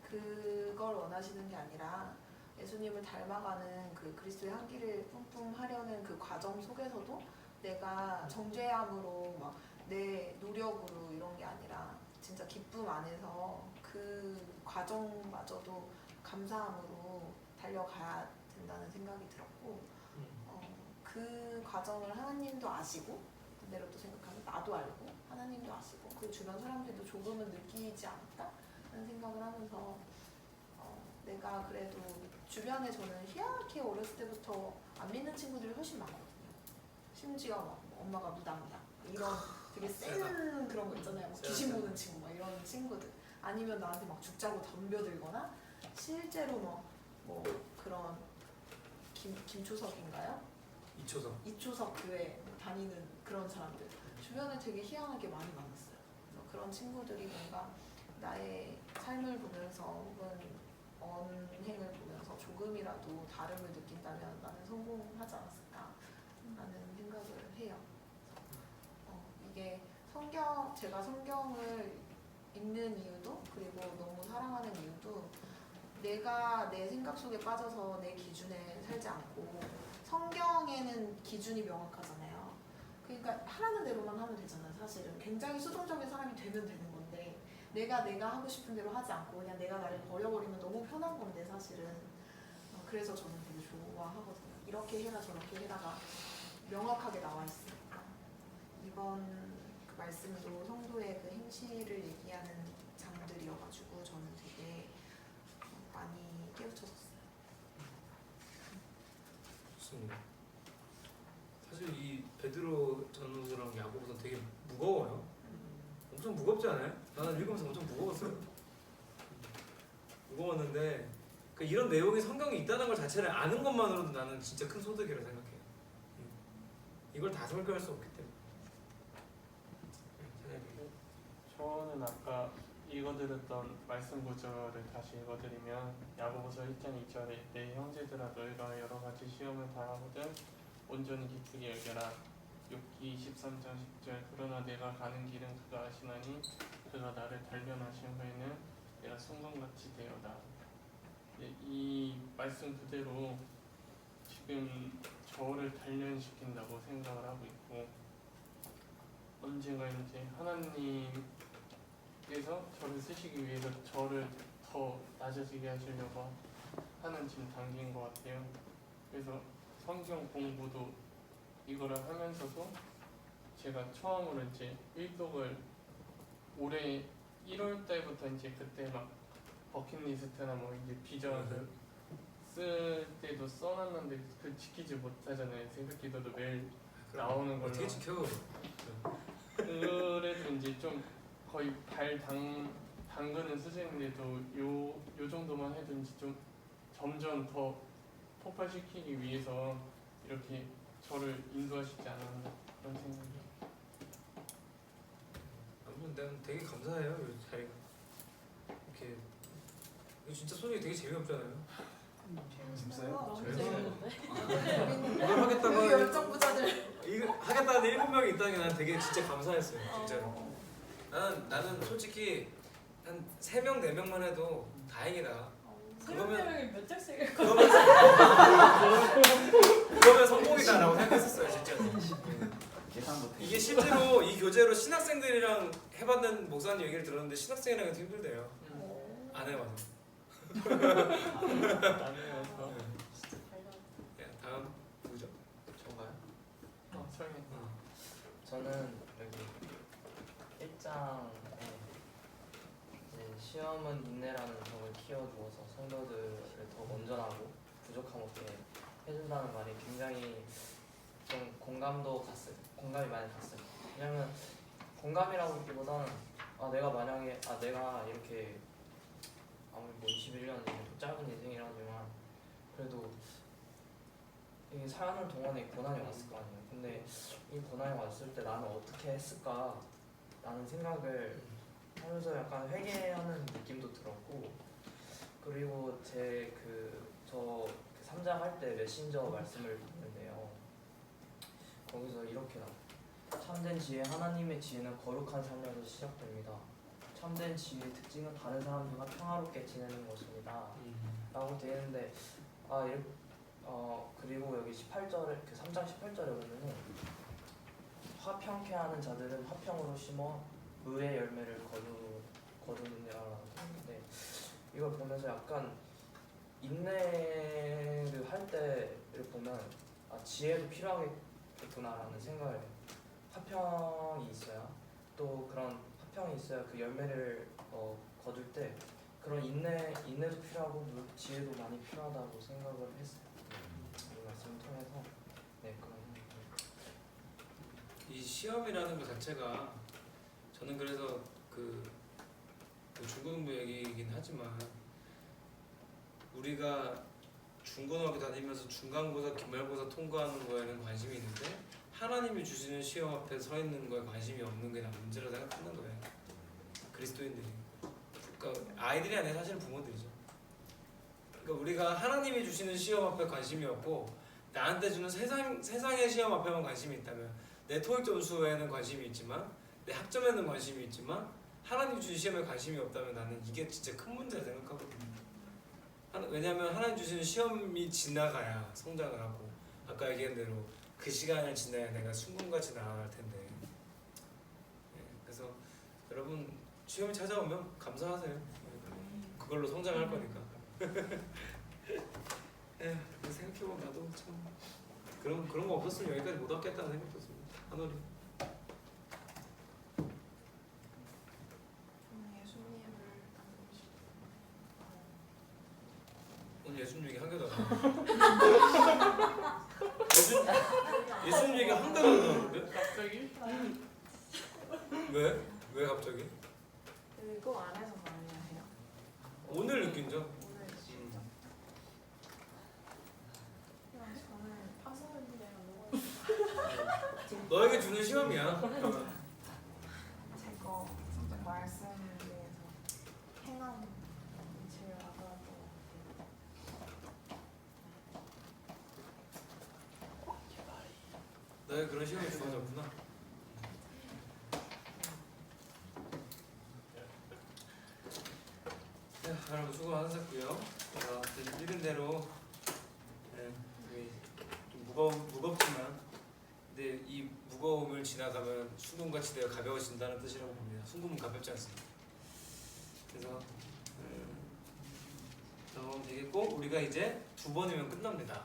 Speaker 6: 그걸 원하시는 게 아니라 예수님을 닮아가는 그 그리스도의 향기를 뿜뿜 하려는 그 과정 속에서도 내가 정죄함으로 막 내 노력으로 이런 게 아니라 진짜 기쁨 안에서 그 과정마저도 감사함으로 달려가야 된다는 생각이 들었고 그 과정을 하나님도 아시고 반대로 또 생각하면 나도 알고 하나님도 아시고 그 주변 사람들도 조금은 느끼지 않을까라는 생각을 하면서 내가 그래도 주변에 저는 희한하게 어렸을 때부터 안 믿는 친구들이 훨씬 많거든요. 심지어 막 엄마가 무당이야 이런 되게 센 그런 거 있잖아요. 막 귀신 보는 친구 막 이런 친구들 아니면 나한테 막 죽자고 덤벼들거나 실제로 뭐 그런 김초석인가요? 이초석 교회 다니는 그런 사람들 주변에 되게 희한하게 많이 만났어요. 그래서 그런 친구들이 뭔가 나의 삶을 보면서 혹은 언행을 보면서 조금이라도 다름을 느낀다면 나는 성공하지 않았을까 라는 생각을 해요. 이게 제가 성경을 읽는 이유도 그리고 너무 사랑하는 이유도 내가 내 생각 속에 빠져서 내 기준에 살지 않고 성경에는 기준이 명확하잖아요. 그러니까 하라는 대로만 하면 되잖아요. 사실은 굉장히 수동적인 사람이 되면 되는 건데 내가 하고 싶은 대로 하지 않고 그냥 내가 나를 버려버리면 너무 편한 건데 사실은 그래서 저는 되게 좋아하거든요. 이렇게 해라 저렇게 해라가 명확하게 나와 있으니까 이번 그 말씀도 성도의 그 행실을 얘기하는 장들이어가지고 저는 되게 많이 깨우쳐졌어요.
Speaker 1: 좋습니다. 사실 이 베드로 전후서랑 야고보서 되게 무거워요. 엄청 무겁지 않아요? 나는 읽으면서 엄청 무거웠어요. 무거웠는데 이런 내용이 성경에 있다는 걸 자체를 아는 것만으로도 나는 진짜 큰 소득이라 생각해요. 이걸 다 설교할 수 없기 때문에.
Speaker 2: 저는 아까 읽어드렸던 말씀 구절을 다시 읽어드리면 야고보서 1장 2절에 내 형제들아 너희가 여러 가지 시험을 당하거든 온전히 기쁘게 여겨라. 욥기 23장 10절 그러나 내가 가는 길은 그가 아시나니 그가 나를 단련하신 후에는 내가 순금같이 되어다. 이 말씀 그대로 지금 저를 단련시킨다고 생각을 하고 있고 언젠가 이제 하나님께서 저를 쓰시기 위해서 저를 더 낮아지게 하시려고 하는 지금 단계인 것 같아요. 그래서 성경 공부도 이거를 하면서도 제가 처음으로 이제 일독을 올해 1월 달부터 이제 그때 막 버킷리스트나 뭐 이제 비전을 쓸 때도 써놨는데 그 지키지 못하잖아요. 새벽기도도 매일 나오는 걸로.
Speaker 1: 어떻게 지켜?
Speaker 2: 그래도 이제 좀 거의 발 담그는 수준인데도 요 정도만 해도 이제 좀 점점 더 폭발시키기 위해서 이렇게 저를 인도하시지 않았나 그런 생각이.
Speaker 1: 아무튼 난 되게 감사해요. 이 자리가 이렇게 이거 진짜 소식이 되게 재미없잖아요.
Speaker 3: 재밌어요?
Speaker 1: 이걸 하겠다고
Speaker 6: 여기 열정 부자들.
Speaker 1: 이거 하겠다는 7명이 있다는 게 난 되게 진짜 감사했어요. 진짜로. 나는 솔직히 한 3명 4명만 해도 다행이다. 그러면
Speaker 5: 몇 장씩
Speaker 1: 그러면 성공이다라고 생각했었어요. 진짜.
Speaker 3: 예상 못해.
Speaker 1: 이게 실제로 이 교재로 신학생들이랑 해봤는 목사님 얘기를 들었는데 신학생이랑 해도 힘들대요. 안 해봐서.
Speaker 2: 아니어서
Speaker 1: 다음 누구죠?
Speaker 4: 저가요?
Speaker 2: 설명.
Speaker 4: 저는 여기 1장에 이제 시험은 인내라는 적을 키워주어서 성도들을 더 온전하고 부족함 없게 해준다는 말이 굉장히 좀 공감이 많이 갔어요. 왜냐면 공감이라고 하기보다는 내가 만약에 내가 이렇게 아무리 뭐 21년 짧은 인생이라지만 그래도 이 사는 동안에 고난이 왔을 거 아니에요. 근데 이 고난이 왔을 때 나는 어떻게 했을까 라는 생각을 하면서 약간 회개하는 느낌도 들었고, 그리고 저 3장 할 때 메신저 말씀을 봤는데요. 거기서 이렇게 나와요. 참된 지혜, 하나님의 지혜는 거룩한 삶에서 시작됩니다. 참된 지혜의 특징은 다른 사람들과 평화롭게 지내는 것입니다. 라고 되어 있는데 그리고 여기 18절에 그 3장 18절에 보면은 화평케 하는 자들은 화평으로 심어 의의 열매를 거두느니라고 하는데, 이걸 보면서 약간 인내를 할 때를 보면 지혜도 필요하겠구나라는 생각을 해요. 화평이 있어야 또 그런 화평이 있어야 그 열매를 거둘 때 그런 인내도 필요하고 지혜도 많이 필요하다고 생각을 했어요. 이 말씀을 통해서 그런
Speaker 1: 이 시험이라는 것 자체가 저는 그래서 뭐 중고등부 얘기이긴 하지만 우리가 중고등학교 다니면서 중간고사, 기말고사 통과하는 거에는 관심이 있는데 하나님이 주시는 시험 앞에 서 있는 거에 관심이 없는 게 난 문제라 생각하는 거예요. 그리스도인들이. 그러니까 아이들이 아니라 사실은 부모들이죠. 그러니까 우리가 하나님이 주시는 시험 앞에 관심이 없고 나한테 주는 세상의 시험 앞에만 관심이 있다면 내 토익 점수에는 관심이 있지만 내 학점에는 관심이 있지만 하나님 주신 시험에 관심이 없다면 나는 이게 진짜 큰 문제라 생각하거든요. 왜냐하면 하나님 주시는 시험이 지나가야 성장을 하고 아까 얘기한 대로 그 시간을 지나야 내가 순금같이 나아갈 텐데. 그래서 여러분 시험이 찾아오면 감사하세요. 그걸로 성장할 거니까. 생각해보면 나도 참 그런 거 없었으면 여기까지 못 왔겠다는 생각도 듭니다. 한월이.
Speaker 6: 예수님을 닮고 싶어요.
Speaker 1: 오늘 예수님 얘기 한 개도 안 나왔는데? 예수님 얘기 한 개도 안 나왔는데?
Speaker 2: 갑자기?
Speaker 1: 왜? 왜 갑자기?
Speaker 6: 그거 안에서 많이 해요.
Speaker 1: 오늘 느낀 점?
Speaker 6: 오늘 진짜. 그냥 저는 파스원이랑
Speaker 1: 너에게 주는 시험이야.
Speaker 6: 제거 말씀에 대해서 행함이 제일 아까웠던 것
Speaker 1: 너의 그런 시험이 주어졌구나. 네, 여러분 수고 많으셨고요. 읽은 대로 좀 무겁지만 근데 이 무거움을 지나가면 순금같이 되어 가벼워진다는 뜻이라고 봅니다. 순금은 가볍지 않습니다. 그래서 넘어가면 되겠고 우리가 이제 2번이면 끝납니다.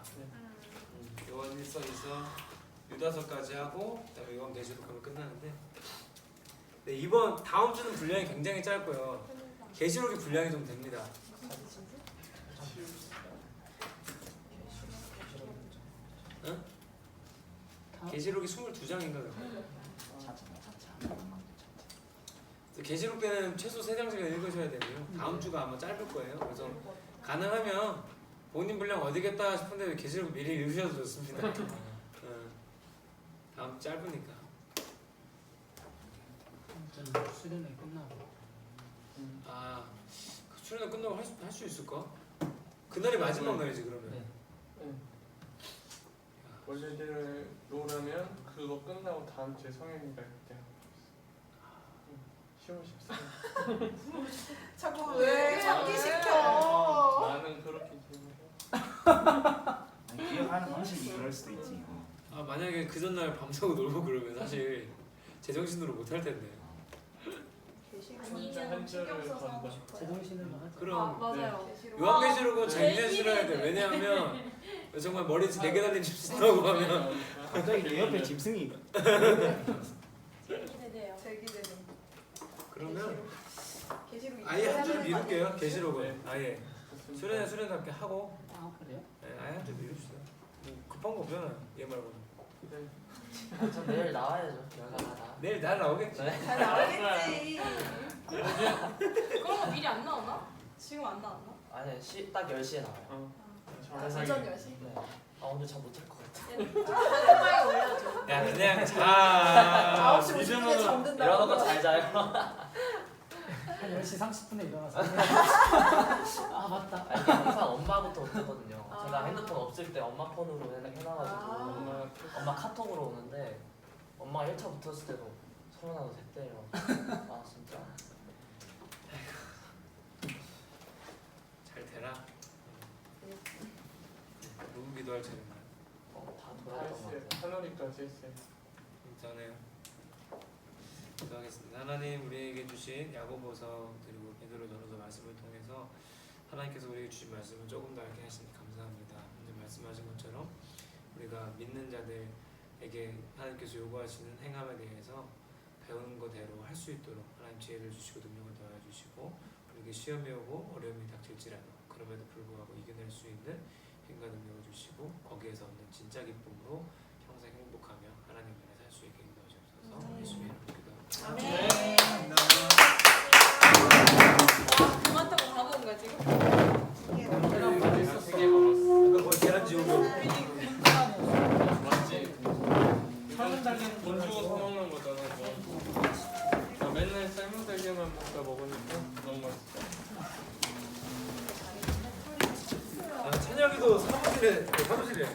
Speaker 1: 요한 1서 2서 유다서까지 하고 그다음에 요한계시록 하면 끝나는데 네, 이번 다음 주는 분량이 굉장히 짧고요. 계시록이 분량이 좀 됩니다. 응? 계시록이 22장인가 그래요. 계시록 때는 최소 3장씩은 읽으셔야 되고요. 다음 주가 아마 짧을 거예요. 그래서 가능하면 본인 분량 어디겠다 싶은데 계시록 미리 읽으셔도 좋습니다. 다음 주 짧으니까.
Speaker 7: 저는 수련회 끝나고
Speaker 1: 그 수련회 끝나고 할 수 있을까? 그날이 마지막 날이지 그러면.
Speaker 7: 네.
Speaker 2: 원래대로라면 그거 끝나고 다음 주에 성현이가 그때 10월 14일.
Speaker 6: 자꾸 왜 상기시켜?
Speaker 2: 나는 그렇게 기억해.
Speaker 3: 아니, 기억하는 방식이 그럴 수도 있지.
Speaker 1: 만약에 그 전날 밤새고 놀고 그러면 사실 제정신으로 못 할 텐데.
Speaker 2: 진짜 한 줄을 건다.
Speaker 7: 제정신으로 하죠.
Speaker 1: 그럼
Speaker 5: 맞아요.
Speaker 1: 요한계시록은 장기간 싫어야 돼. 왜냐하면 정말 머리 4개 달린 집 쓴다고 하면
Speaker 3: 갑자기 내 옆에 짐승이
Speaker 5: 기대돼요.
Speaker 6: 제기되는
Speaker 1: 그러면
Speaker 6: 계시록
Speaker 1: 아예 한 줄 미룰게요. 계시록은
Speaker 2: 네.
Speaker 1: 아예 수련답게 하고
Speaker 7: 그래요?
Speaker 1: 아예 한 줄 미룹시다. 뭐 급한 거 없잖아요. 얘 말고는.
Speaker 2: 네.
Speaker 4: 전 내일 나와야죠. 나.
Speaker 1: 내일 날 나오겠지.
Speaker 4: 네.
Speaker 6: 잘 나오겠지.
Speaker 5: 그런 거 미리 안 나오나? 지금 안 나왔나?
Speaker 4: 아니 딱 10시에 나와요.
Speaker 6: 오전 10시?
Speaker 4: 네. 오늘 잠 못 잘 것 같아.
Speaker 5: 한방에 올려줘.
Speaker 1: 야 그냥 자.
Speaker 6: 9시 50분에
Speaker 1: 믿음으로
Speaker 6: 잠든다고.
Speaker 4: 일어나고 잘 자요.
Speaker 7: 한 10시 30분에 일어나서 맞다.
Speaker 4: 아니, 항상 엄마부터 오거든요.
Speaker 6: 아.
Speaker 4: 제가 핸드폰 없을 때 엄마 폰으로 해놔가지고
Speaker 6: 아.
Speaker 4: 엄마 카톡으로 오는데 엄마가 1차 붙었을 때도 성현아도 됐대요. 아 진짜.
Speaker 1: 잘 되라. 누구 기도할 차례인가요?
Speaker 4: 다 돌아왔던 것 같아요.
Speaker 2: 하늘이까지 했어요.
Speaker 1: 전에 기도하겠습니다. 하나님 우리에게 주신 야고보서 그리고 베드로 전후서 말씀을 통해서 하나님께서 우리에게 주신 말씀을 조금 더 알게 하시니 감사합니다. 오늘 말씀하신 것처럼 우리가 믿는 자들에게 하나님께서 요구하시는 행함에 대해서 배우는 거대로 할 수 있도록 하나님 지혜를 주시고 능력을 더해 주시고 우리에게 시험이 오고 어려움이 닥칠지라도 그럼에도 불구하고 이겨낼 수 있는 힘과 능력을 주시고 거기에서 얻는 진짜 기쁨으로 평생 행복하며 하나님 안에 살 수 있게 인도하시옵소서. 이제